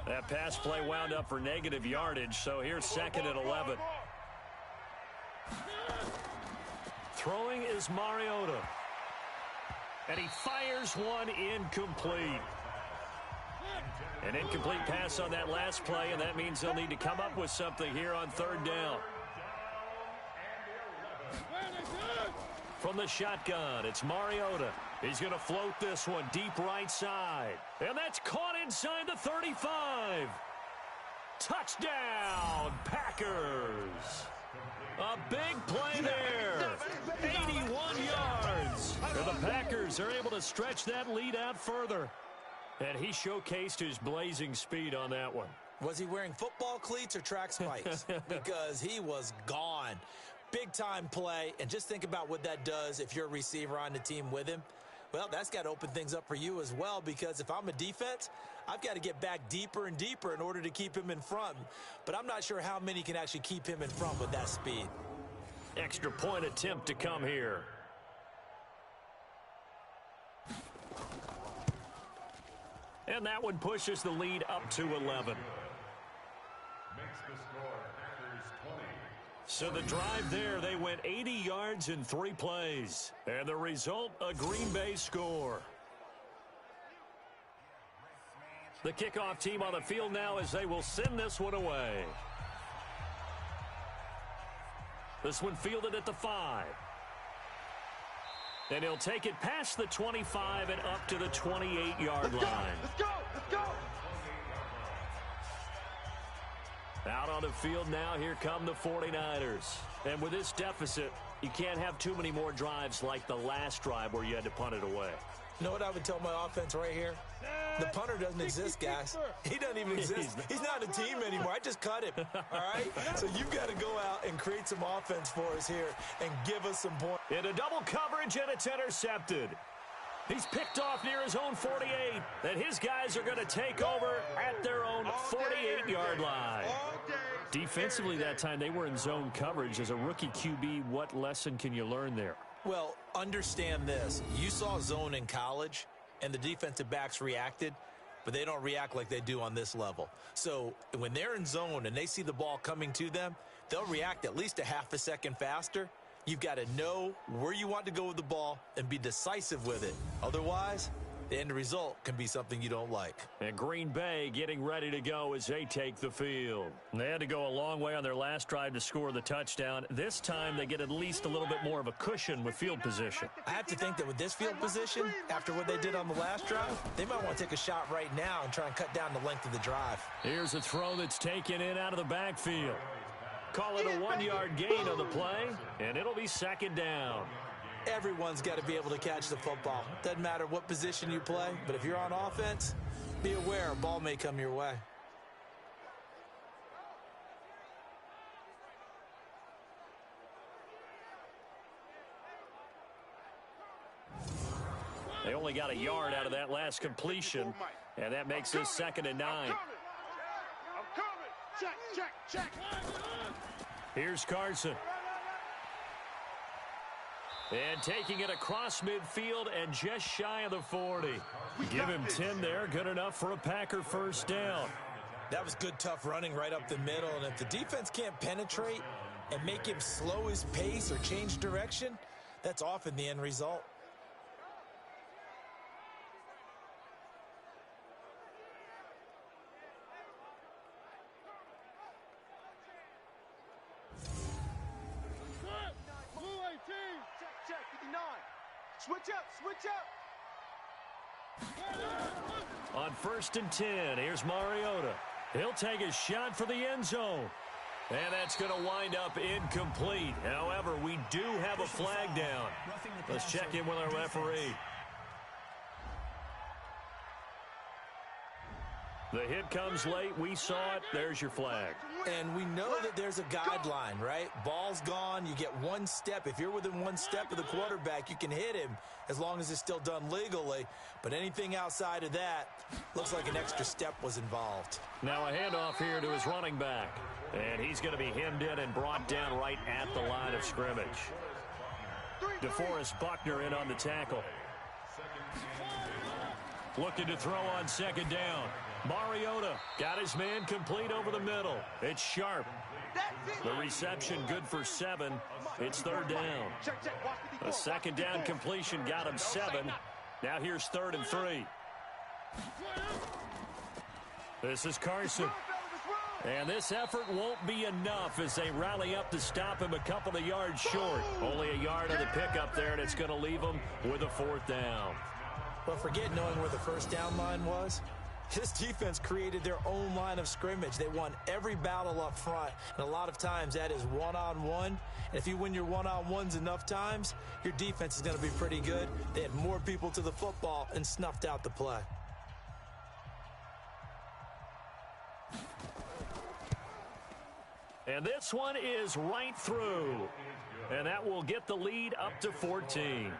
That pass play wound up for negative yardage, so here's 2nd and 11. Throwing is Mariota. And he fires one incomplete. An incomplete pass on that last play, and that means they'll need to come up with something here on 3rd down. From the shotgun, it's Mariota. He's going to float this one deep right side. And that's caught inside the 35. Touchdown, Packers. A big play there. 81 yards. And the Packers are able to stretch that lead out further. And he showcased his blazing speed on that one. Was he wearing football cleats or track spikes? Because he was gone. Big-time play, and just think about what that does if you're a receiver on the team with him. Well, that's got to open things up for you as well, because if I'm a defense, I've got to get back deeper and deeper in order to keep him in front. But I'm not sure how many can actually keep him in front with that speed. Extra point attempt to come here. And that one pushes the lead up to 11. So the drive there, they went 80 yards in 3 plays. And the result, a Green Bay score. The kickoff team on the field now as they will send this one away. This one fielded at the 5. And he'll take it past the 25 and up to the 28-yard line. Let's go! Let's go! Out on the field now, here come the 49ers. And with this deficit, you can't have too many more drives like the last drive where you had to punt it away. You know what I would tell my offense right here? The punter doesn't exist, guys. He doesn't even exist. He's not a team anymore. I just cut him, all right? So you've got to go out and create some offense for us here and give us some points. Into double coverage, and it's intercepted. He's picked off near his own 48, and his guys are going to take over at their own 48-yard line. Defensively that time, they were in zone coverage. As a rookie QB, what lesson can you learn there? Well, understand this. You saw zone in college, and the defensive backs reacted. but they don't react like they do on this level. So when they're in zone and they see the ball coming to them, they'll react at least a half a second faster. You've got to know where you want to go with the ball and be decisive with it. Otherwise, the end result can be something you don't like. And Green Bay getting ready to go as they take the field. They had to go a long way on their last drive to score the touchdown. This time they get at least a little bit more of a cushion with field position. I have to think that with this field position, after what they did on the last drive, they might want to take a shot right now and try and cut down the length of the drive. Here's a throw that's taken in out of the backfield. Call it a 1-yard gain on the play, and it'll be second down. Everyone's got to be able to catch the football. Doesn't matter what position you play, but if you're on offense, be aware a ball may come your way. They only got a yard out of that last completion, and that makes this 2nd and 9. I'm coming. Check. Here's Carson. And taking it across midfield and just shy of the 40. Give him 10 there. Good enough for a Packer first down. That was good, tough running right up the middle. And if the defense can't penetrate and make him slow his pace or change direction, that's often the end result. Check, 59. Switch up. On 1st and 10, here's Mariota. He'll take a shot for the end zone. And that's going to wind up incomplete. However, we do have a flag down. Let's check in with our referee. The hit comes late. We saw it. There's your flag. And we know that there's a guideline, right? Ball's gone. You get one step. If you're within one step of the quarterback, you can hit him as long as it's still done legally. But anything outside of that looks like an extra step was involved. Now a handoff here to his running back. And he's going to be hemmed in and brought down right at the line of scrimmage. DeForest Buckner in on the tackle. Looking to throw on 2nd down. Mariota got his man complete over the middle. It's Sharp. The reception good for 7. It's 3rd down. A 2nd down completion got him 7. Now here's 3rd and 3. This is Carson. And this effort won't be enough as they rally up to stop him a couple of yards short. Only a yard on the pickup there, and it's going to leave him with a 4th down. But forget knowing where the first down line was. This defense created their own line of scrimmage. They won every battle up front, and a lot of times that is one-on-one. And if you win your one-on-ones enough times, your defense is going to be pretty good. They had more people to the football and snuffed out the play. And this one is right through. And that will get the lead up to 14.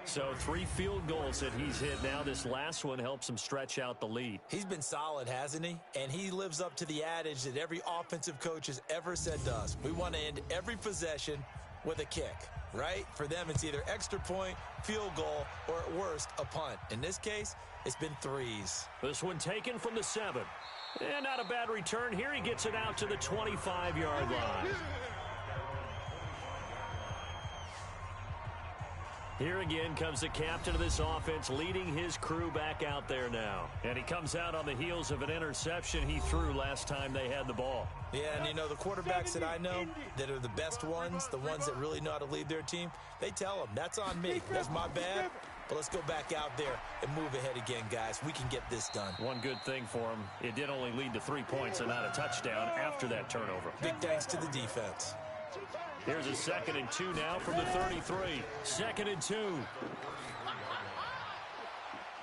So 3 field goals that he's hit now. This last one helps him stretch out the lead. He's been solid, hasn't he? And he lives up to the adage that every offensive coach has ever said to us. We want to end every possession with a kick, right? For them, it's either extra point, field goal, or at worst, a punt. In this case, it's been 3s. This one taken from the 7. And not a bad return here. He gets it out to the 25-yard line. Here again comes the captain of this offense, leading his crew back out there now. And he comes out on the heels of an interception he threw last time they had the ball. Yeah, and you know, the quarterbacks that I know that are the best ones, the ones that really know how to lead their team, they tell them, that's on me. That's my bad. But let's go back out there and move ahead again, guys. We can get this done. One good thing for him, it did only lead to 3 points and not a touchdown after that turnover. Big thanks to the defense. Here's a 2nd and 2 now from the 33. 2nd and 2.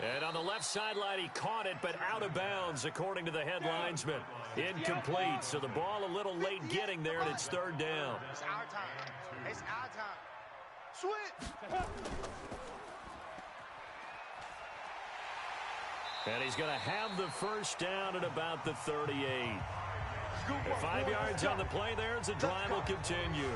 And on the left sideline, he caught it, but out of bounds, according to the head linesman. Incomplete, so the ball a little late getting there, and it's 3rd down. It's our time. It's our time. Switch. And he's going to have the first down at about the 38. 5 yards on the play there as the drive will continue.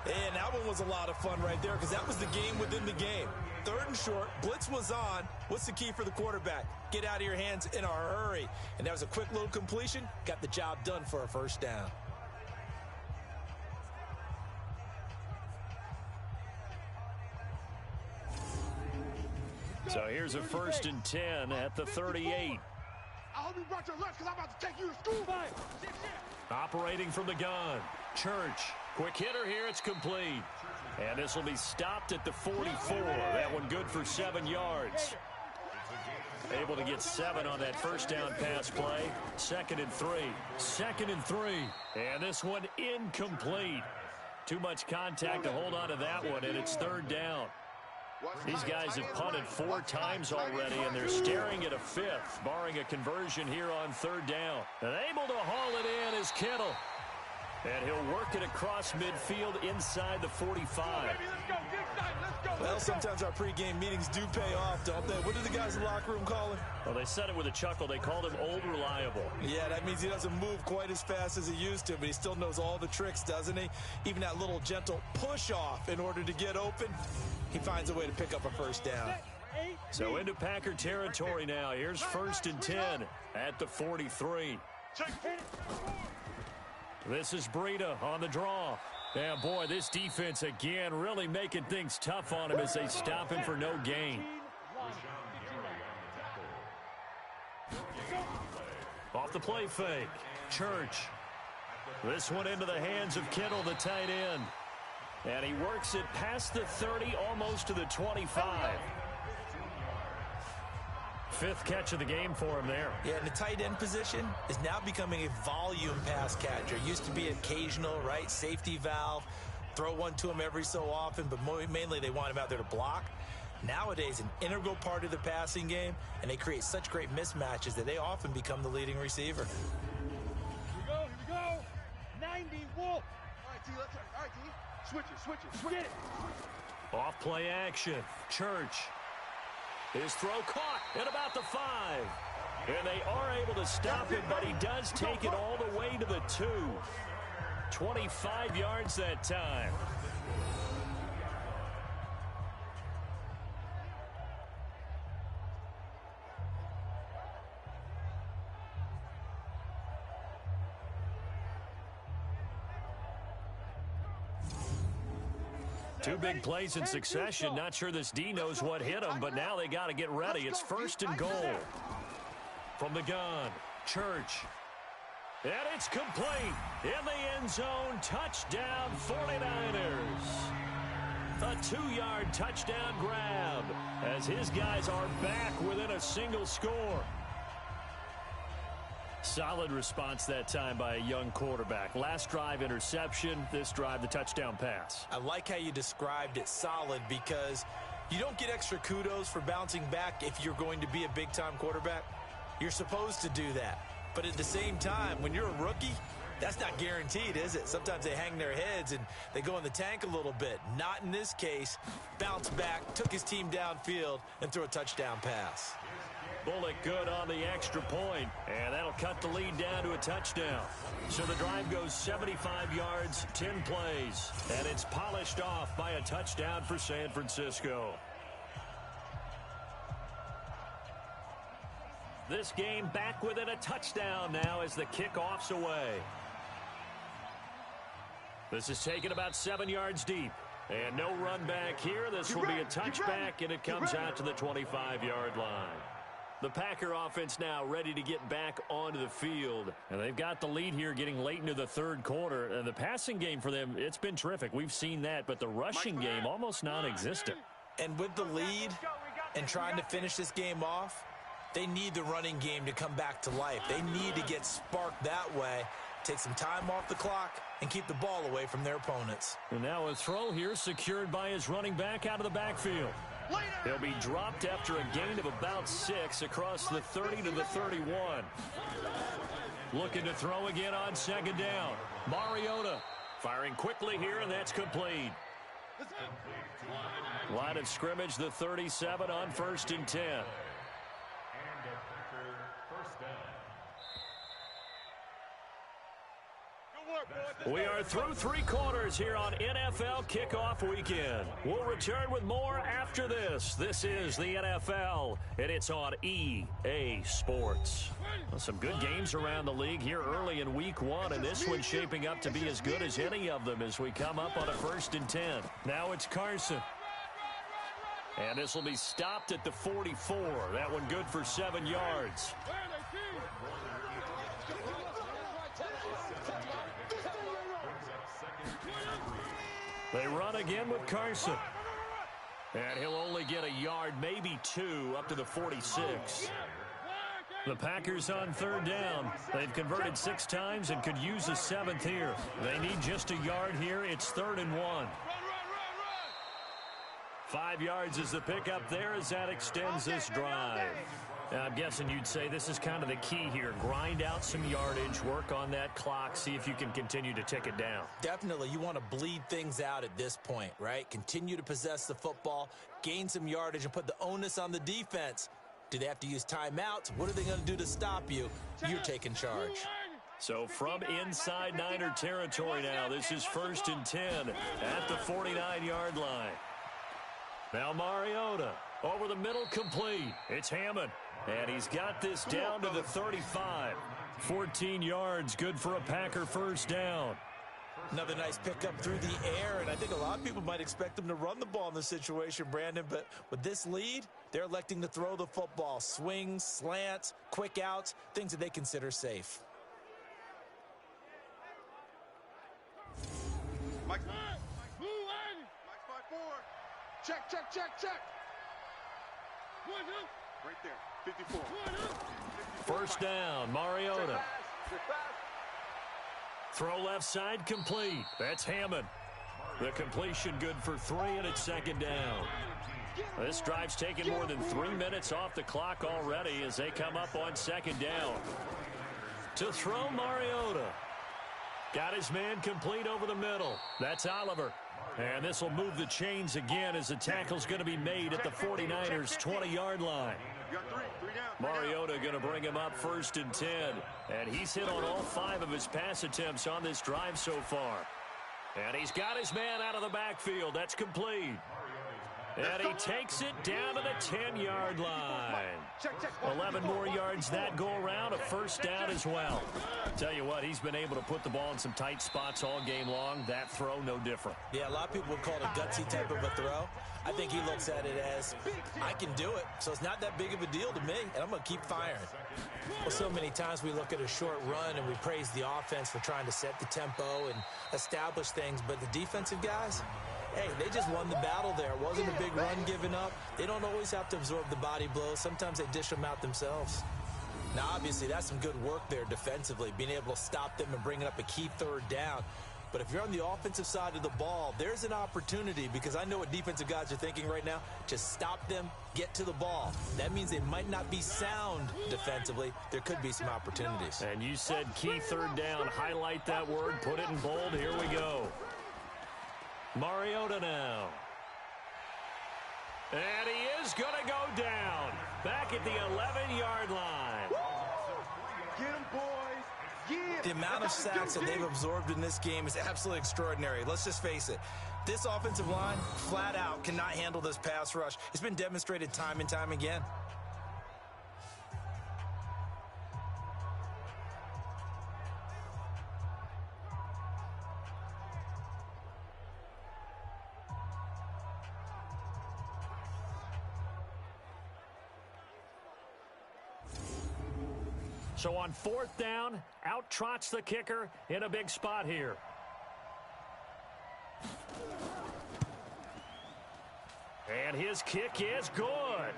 And that one was a lot of fun right there because that was the game within the game. 3rd and short. Blitz was on. What's the key for the quarterback? Get out of your hands in a hurry. And that was a quick little completion. Got the job done for a first down. So here's a 1st and 10 at the 38. I hope you brought your lunch because I'm about to take you to school. Operating from the gun. Church. Quick hitter here. It's complete. And this will be stopped at the 44. That one good for 7 yards. Able to get 7 on that first down pass play. 2nd and 3. 2nd and 3. And this one incomplete. Too much contact to hold on to that one, and it's 3rd down. These guys have punted 4 times already, and they're staring at a 5th, barring a conversion here on 3rd down. And able to haul it in is Kittle. And he'll work it across midfield inside the 45. Well, sometimes our pregame meetings do pay off, don't they? What do the guys in the locker room call him? Well, they said it with a chuckle. They called him Old Reliable. Yeah, that means he doesn't move quite as fast as he used to, but he still knows all the tricks, doesn't he? Even that little gentle push-off in order to get open, he finds a way to pick up a first down. So into Packer territory now. Here's 1st and 10 at the 43. This is Breida on the draw. Yeah, boy, this defense again really making things tough on him as they stop him for no gain. Off the play fake. Church. This one into the hands of Kittle, the tight end. And he works it past the 30, almost to the 25. 5th catch of the game for him there. Yeah, and the tight end position is now becoming a volume pass catcher. Used to be occasional, right? Safety valve. Throw one to him every so often, but mainly they want him out there to block. Nowadays, an integral part of the passing game, and they create such great mismatches that they often become the leading receiver. Here we go. 90 Wolf. All right, T, let's all right, T. Switch it. Get it. Off play action. Church. His throw caught at about the 5. And they are able to stop him, but he does take it all the way to the 2. 25 yards that time. Two big plays in succession. Not sure this D knows what hit him, but now they got to get ready. It's 1st and goal. From the gun, Church. And it's complete. In the end zone, touchdown 49ers. A 2-yard touchdown grab as his guys are back within a single score. Solid response that time by a young quarterback. Last drive, interception. This drive, the touchdown pass. I like how you described it, solid, because you don't get extra kudos for bouncing back if you're going to be a big-time quarterback. You're supposed to do that. But at the same time, when you're a rookie, that's not guaranteed, is it? Sometimes they hang their heads and they go in the tank a little bit. Not in this case. Bounce back, took his team downfield, and threw a touchdown pass. Bullock good on the extra point, and that'll cut the lead down to a touchdown. So the drive goes 75 yards, 10 plays, and it's polished off by a touchdown for San Francisco. This game back within a touchdown now as the kickoff's away. This is taken about 7 yards deep. And no run back here. This will be a touchback, and it comes out to the 25-yard line. The Packer offense now ready to get back onto the field. And they've got the lead here getting late into the 3rd quarter. And the passing game for them, it's been terrific. We've seen that, but the rushing game almost non-existent. And with the lead and trying to finish this game off, they need the running game to come back to life. They need to get sparked that way, take some time off the clock, and keep the ball away from their opponents. And now a throw here secured by his running back out of the backfield. He'll be dropped after a gain of about 6 across the 30 to the 31. Looking to throw again on 2nd down. Mariota firing quickly here, and that's complete. Line of scrimmage, the 37 on 1st and 10. We are through 3 quarters here on NFL Kickoff Weekend. We'll return with more after this. This is the NFL, and it's on EA Sports. Well, some good games around the league here early in Week 1, and this one's shaping up to be as good as any of them as we come up on a 1st and 10. Now it's Carson. And this will be stopped at the 44. That one good for 7 yards. They run again with Carson. And he'll only get a yard, maybe 2, up to the 46. The Packers on 3rd down. They've converted 6 times and could use a 7th here. They need just a yard here. It's 3rd and 1. 5 yards is the pickup there as that extends this drive. Now, I'm guessing you'd say this is kind of the key here. Grind out some yardage, work on that clock, see if you can continue to tick it down. Definitely. You want to bleed things out at this point, right? Continue to possess the football, gain some yardage, and put the onus on the defense. Do they have to use timeouts? What are they going to do to stop you? You're taking charge. So from inside Niner territory now, this is 1st and 10 at the 49-yard line. Now Mariota over the middle, complete. It's Hammond. And he's got this down to the 35. 14 yards, good for a Packer 1st down. Another nice pickup through the air, and I think a lot of people might expect them to run the ball in this situation, Brandon, but with this lead, they're electing to throw the football. Swings, slants, quick outs, things that they consider safe. Mike 5-4. Check. Right there, 54. 1st down, Mariota. Throw left side, complete. That's Hammond. The completion good for 3, and it's 2nd down. This drive's taken more than 3 minutes off the clock already as they come up on 2nd down. To throw, Mariota. Got his man complete over the middle. That's Oliver. And this will move the chains again as the tackle's going to be made at the 49ers' 20-yard line. Mariota going to bring him up 1st and 10. And he's hit on all 5 of his pass attempts on this drive so far. And he's got his man out of the backfield. That's complete. And he takes it down to the 10-yard line. 11 more yards that go around, a 1st down as well. Tell you what, he's been able to put the ball in some tight spots all game long. That throw, no different. Yeah, a lot of people would call it a gutsy type of a throw. I think he looks at it as, I can do it, so it's not that big of a deal to me, and I'm going to keep firing. Well, so many times we look at a short run and we praise the offense for trying to set the tempo and establish things, but the defensive guys, hey, they just won the battle there. It wasn't a big run given up. They don't always have to absorb the body blows. Sometimes they dish them out themselves. Now, obviously, that's some good work there defensively, being able to stop them and bringing up a key 3rd down. But if you're on the offensive side of the ball, there's an opportunity, because I know what defensive guys are thinking right now. Just stop them, get to the ball. That means they might not be sound defensively. There could be some opportunities. And you said key 3rd down. Highlight that word, put it in bold. Here we go. Mariota now. And he is going to go down. Back at the 11-yard line. Get him, boys. Yeah. The amount of sacks that they've absorbed in this game is absolutely extraordinary. Let's just face it. This offensive line, flat out, cannot handle this pass rush. It's been demonstrated time and time again. So on 4th down, out trots the kicker in a big spot here. And his kick is good.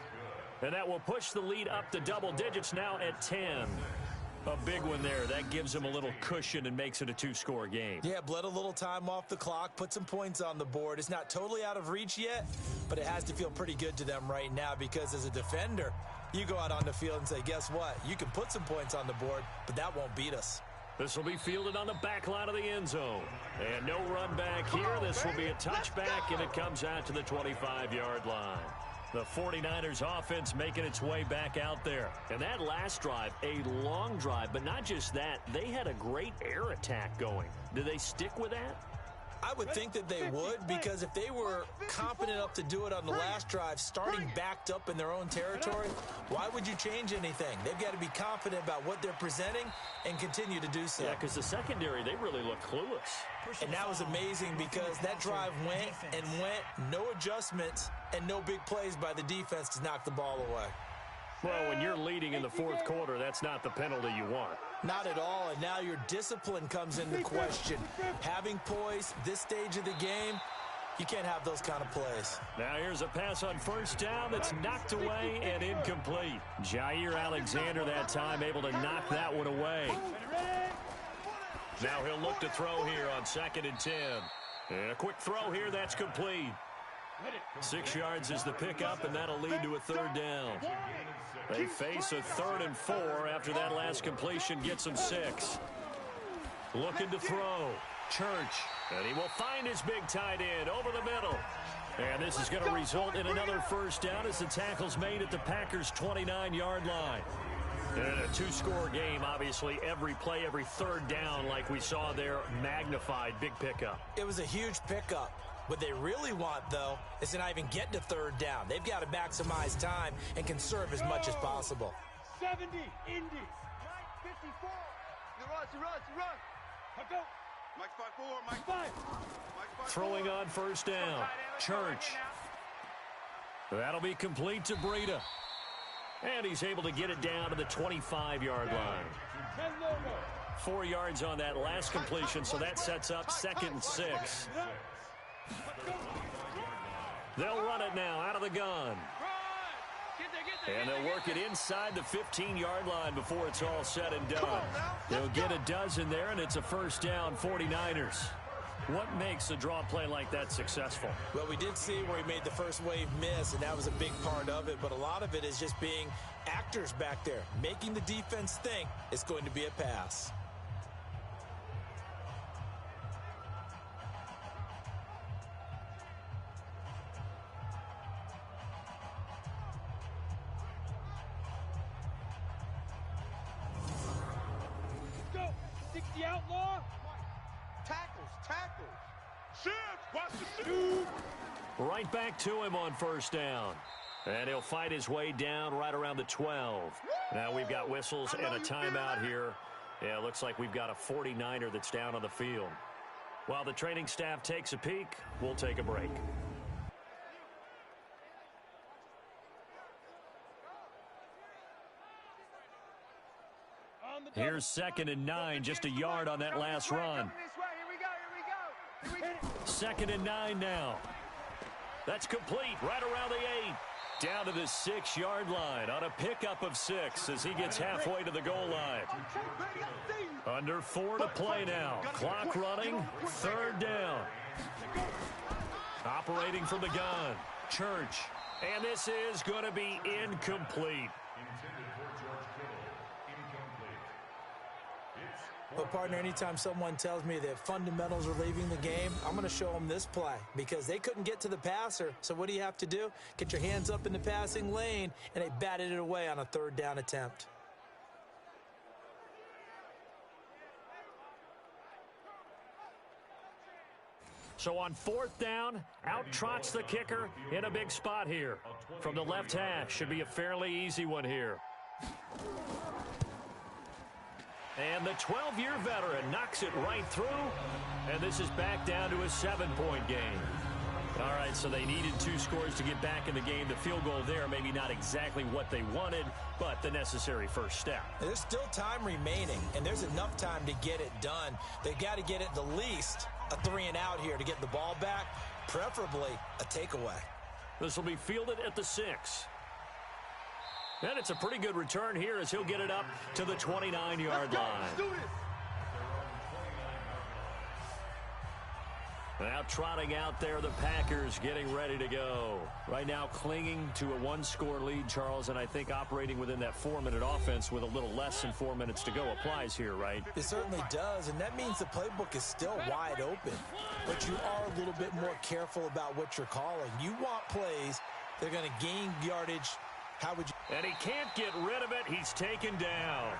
And that will push the lead up to double digits now at 10. A big one there. That gives him a little cushion and makes it a 2-score game. Yeah, bled a little time off the clock, put some points on the board. It's not totally out of reach yet, but it has to feel pretty good to them right now, because as a defender, you go out on the field and say, guess what? You can put some points on the board, but that won't beat us. This will be fielded on the back line of the end zone. And no run back here. This will be a touchback, and it comes out to the 25-yard line. The 49ers offense making its way back out there. And that last drive, a long drive, but not just that, they had a great air attack going. Do they stick with that? I would think that they would, because if they were confident enough to do it on the last drive, starting backed up in their own territory, why would you change anything? They've got to be confident about what they're presenting and continue to do so. Yeah, because the secondary, they really look clueless. And that was amazing because that drive went and went, no adjustments and no big plays by the defense to knock the ball away. Well, when you're leading in the fourth quarter, that's not the penalty you want. Not at all, and now your discipline comes into question. Having poise this stage of the game, you can't have those kind of plays. Now here's a pass on first down that's knocked away and incomplete. Jair Alexander that time able to knock that one away. Now he'll look to throw here on 2nd and 10. And a quick throw here, that's complete. 6 yards is the pickup, and that'll lead to a 3rd down. They face a 3rd and 4 after that last completion gets them 6. Looking to throw. Church. And he will find his big tight end over the middle. And this is going to result in another 1st down as the tackle's made at the Packers' 29-yard line. And a 2-score game, obviously, every play, every 3rd down, like we saw there, magnified big pickup. It was a huge pickup. What they really want, though, is to not even get to 3rd down. They've got to maximize time and conserve as much as possible. 70, Indy. Mike, 54. He runs. Go. Mike 5-4, Mike 5. Throwing on 1st down. Church. That'll be complete to Breida. And he's able to get it down to the 25-yard line. 4 yards on that last completion, so that sets up 2nd and 6. They'll run it now out of the gun. And they'll work it inside the 15-yard line before it's all said and done. They'll get a dozen there, and it's a 1st down, 49ers. What makes a draw play like that successful? Well, we did see where he made the first wave miss, and that was a big part of it. But a lot of it is just being actors back there, making the defense think it's going to be a pass. The outlaw. Tackles. Shift. Watch the shoot. Right back to him on 1st down. And he'll fight his way down right around the 12. Now we've got whistles and a timeout here. Yeah, it looks like we've got a 49er that's down on the field. While the training staff takes a peek, we'll take a break. Here's 2nd and 9, just a yard on that last run. 2nd and 9 now. That's complete right around the 8. Down to the 6-yard line on a pickup of 6 as he gets halfway to the goal line. Under 4 to play now. Clock running, 3rd down. Operating from the gun. Church. And this is going to be incomplete. But, partner, anytime someone tells me that fundamentals are leaving the game, I'm going to show them this play because they couldn't get to the passer. So what do you have to do? Get your hands up in the passing lane, and they batted it away on a 3rd down attempt. So on 4th down, out trots the kicker in a big spot here. From the left hash, should be a fairly easy one here. And the 12-year veteran knocks it right through. And this is back down to a 7-point game. All right, so they needed 2 scores to get back in the game. The field goal there, maybe not exactly what they wanted, but the necessary first step. There's still time remaining, and there's enough time to get it done. They've got to get it the least a 3-and-out here to get the ball back, preferably a takeaway. This will be fielded at the 6. And it's a pretty good return here as he'll get it up to the 29-yard line. Now trotting out there, the Packers getting ready to go. Right now clinging to a 1-score lead, Charles, and I think operating within that 4-minute offense with a little less than 4 minutes to go applies here, right? It certainly does, and that means the playbook is still wide open. But you are a little bit more careful about what you're calling. You want plays They're going to gain yardage. How would you? And he can't get rid of it. He's taken down.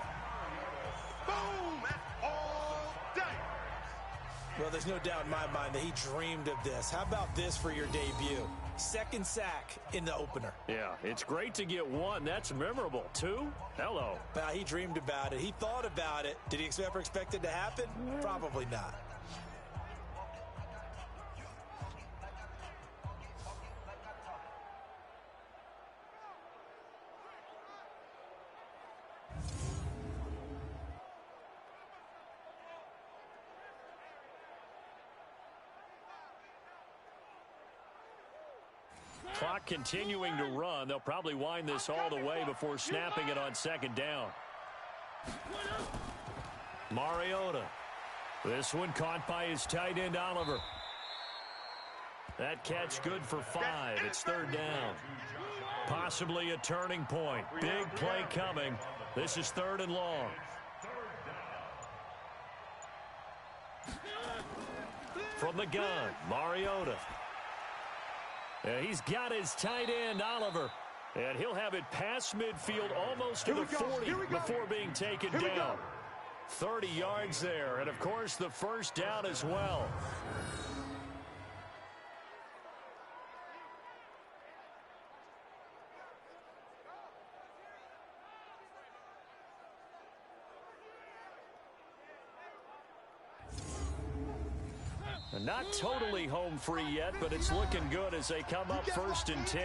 Boom! That's all day. Well, there's no doubt in my mind that he dreamed of this. How about this for your debut? Second sack in the opener. Yeah, it's great to get one. That's memorable. Two? Hello. Well, he dreamed about it. He thought about it. Did he ever expect it to happen? Probably not. Clock continuing to run. They'll probably wind this all the way before snapping it on second down. Mariota. This one caught by his tight end, Oliver. That catch good for 5. It's third down. Possibly a turning point. Big play coming. This is third and long. From the gun, Mariota. He's got his tight end, Oliver. And he'll have it past midfield almost to the 40 before being taken down. 30 yards there. And, of course, the first down as well. Not totally home free yet, but it's looking good as they come up first and 10.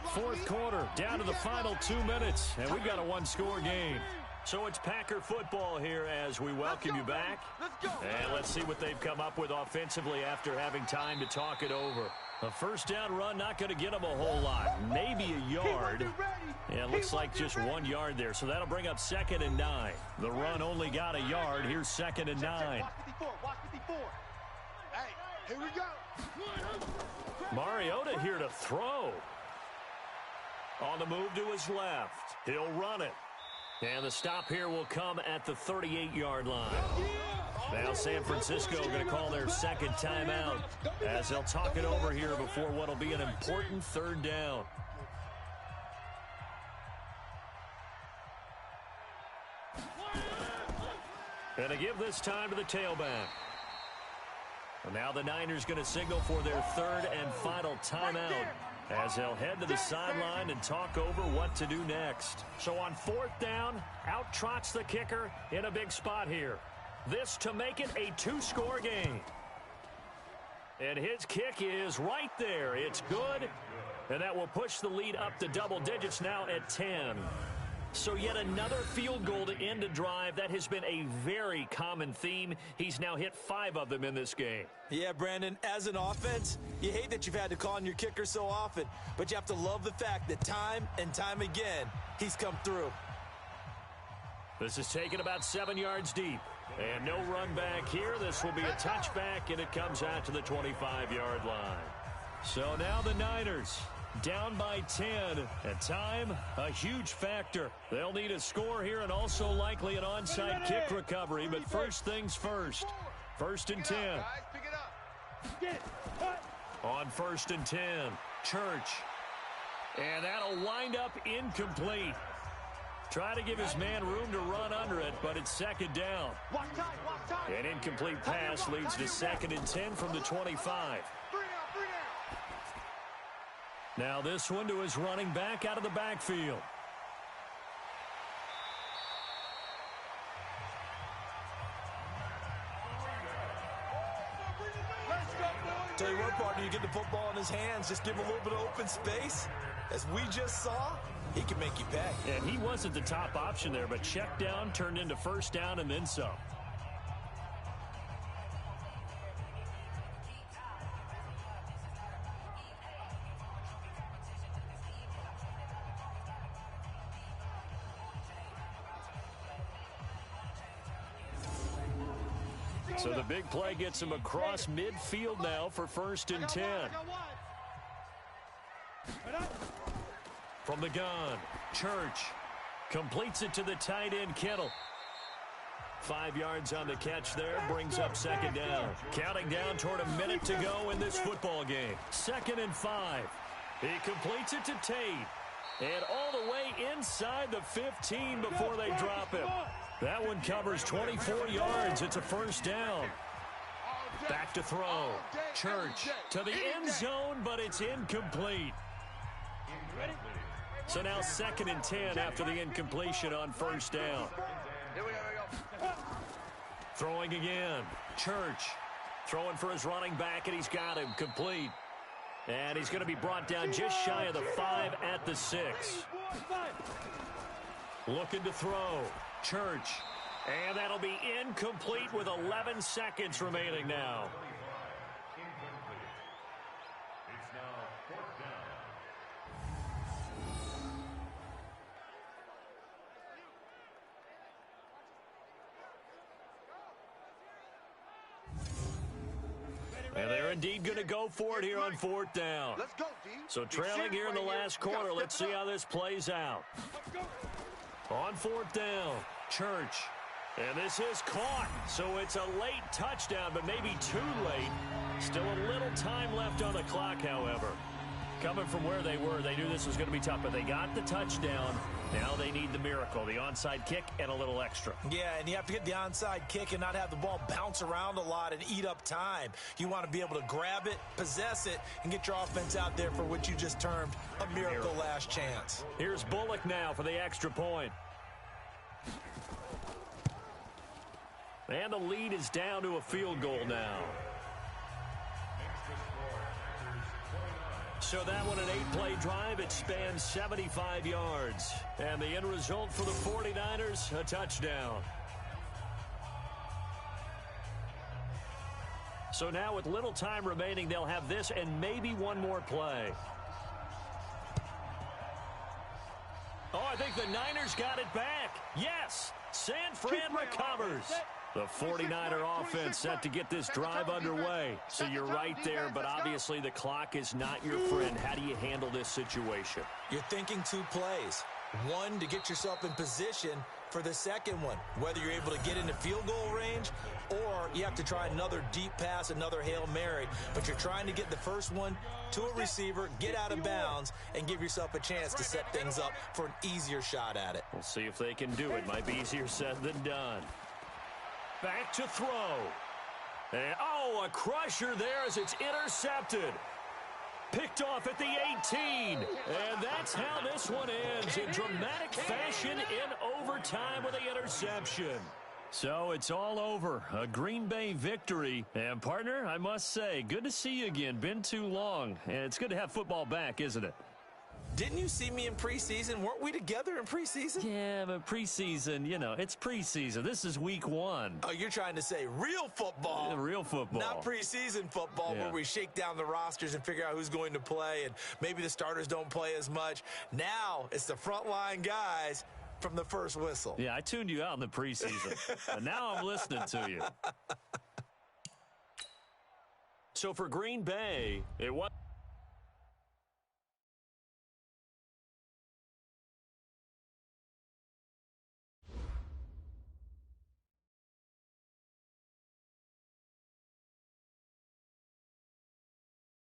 Fourth quarter, down to the final 2 minutes, and we've got a one-score game. So it's Packer football here as we welcome you back. And let's see what they've come up with offensively after having time to talk it over. A first down run, not going to get them a whole lot. Maybe a yard. And it looks like just 1 yard there. So that'll bring up second and 9. The run only got a yard. Here's second and 9. Here we go. Mariota here to throw. On the move to his left. He'll run it. And the stop here will come at the 38-yard line. Now San Francisco going to call their second timeout as they'll talk it over here before what will be an important third down. And to give this time to the tailback. And now the Niners going to signal for their third and final timeout as they'll head to the sideline and talk over what to do next. So on fourth down, out trots the kicker in a big spot here. This to make it a 2-score game. And his kick is right there. It's good. And that will push the lead up to double digits now at 10. So yet another field goal to end a drive. That has been a very common theme. He's now hit 5 of them in this game. Yeah, Brandon, as an offense, you hate that you've had to call on your kicker so often, but you have to love the fact that time and time again, he's come through. This is taken about 7 yards deep. And no run back here. This will be a touchback, and it comes out to the 25-yard line. So now the Niners down by 10, and time, a huge factor. They'll need a score here and also likely an onside kick recovery, but first things first. First and 10. On first and 10, Church. And that'll wind up incomplete. Try to give his man room to run under it, but it's second down. An incomplete pass leads to second and 10 from the 25. Now this one to his running back out of the backfield. Tell you what, partner, you get the football in his hands, just give him a little bit of open space. As we just saw, he can make you pay. And he wasn't the top option there, but check down turned into first down and then some. So the big play gets him across midfield now for first and 10. From the gun, Church completes it to the tight end, Kittle. 5 yards on the catch there, brings up second down. Counting down toward a minute to go in this football game. Second and 5. He completes it to Tate. And all the way inside the 15 before they drop him. That one covers 24 yards. It's a first down. Back to throw. Church to the end zone, but it's incomplete. So now 2nd and 10 after the incompletion on first down. Here we go. Throwing again. Church throwing for his running back, and he's got him complete. And he's going to be brought down just shy of the 5 at the 6. Looking to throw. Church. And that'll be incomplete with 11 seconds remaining now. And they're indeed going to go for it here on 4th down. Let's go, D. So trailing here in the last quarter, let's see how this plays out. On 4th down, Church. And this is caught, so it's a late touchdown, but maybe too late. Still a little time left on the clock, however. Coming from where they were, they knew this was going to be tough, but they got the touchdown. Now they need the miracle, the onside kick and a little extra. Yeah, and you have to get the onside kick and not have the ball bounce around a lot and eat up time. You want to be able to grab it, possess it, and get your offense out there for what you just termed a miracle last chance. Here's Bullock now for the extra point. And the lead is down to a field goal now. So that one, an 8-play drive. It spans 75 yards. And the end result for the 49ers, a touchdown. So now with little time remaining, they'll have this and maybe one more play. Oh, I think the Niners got it back. Yes, San Fran recovers. The 49er offense set to get this drive underway. So you're right there, but obviously the clock is not your friend. How do you handle this situation? You're thinking 2 plays. One, to get yourself in position for the second one, whether you're able to get into field goal range or you have to try another deep pass, another Hail Mary. But you're trying to get the first one to a receiver, get out of bounds, and give yourself a chance to set things up for an easier shot at it. We'll see if they can do it. Might be easier said than done. Back to throw. And, oh, a crusher there as it's intercepted. Picked off at the 18. And that's how this one ends in dramatic fashion in overtime with the interception. So it's all over. A Green Bay victory. And, partner, I must say, good to see you again. Been too long. And it's good to have football back, isn't it? Didn't you see me in preseason? Weren't we together in preseason? Yeah, but preseason, you know, it's preseason. This is week 1. Oh, you're trying to say real football. Yeah, real football. Not preseason football where we shake down the rosters and figure out who's going to play and maybe the starters don't play as much. Now it's the frontline guys from the first whistle. Yeah, I tuned you out in the preseason. And now I'm listening to you. So for Green Bay, it was...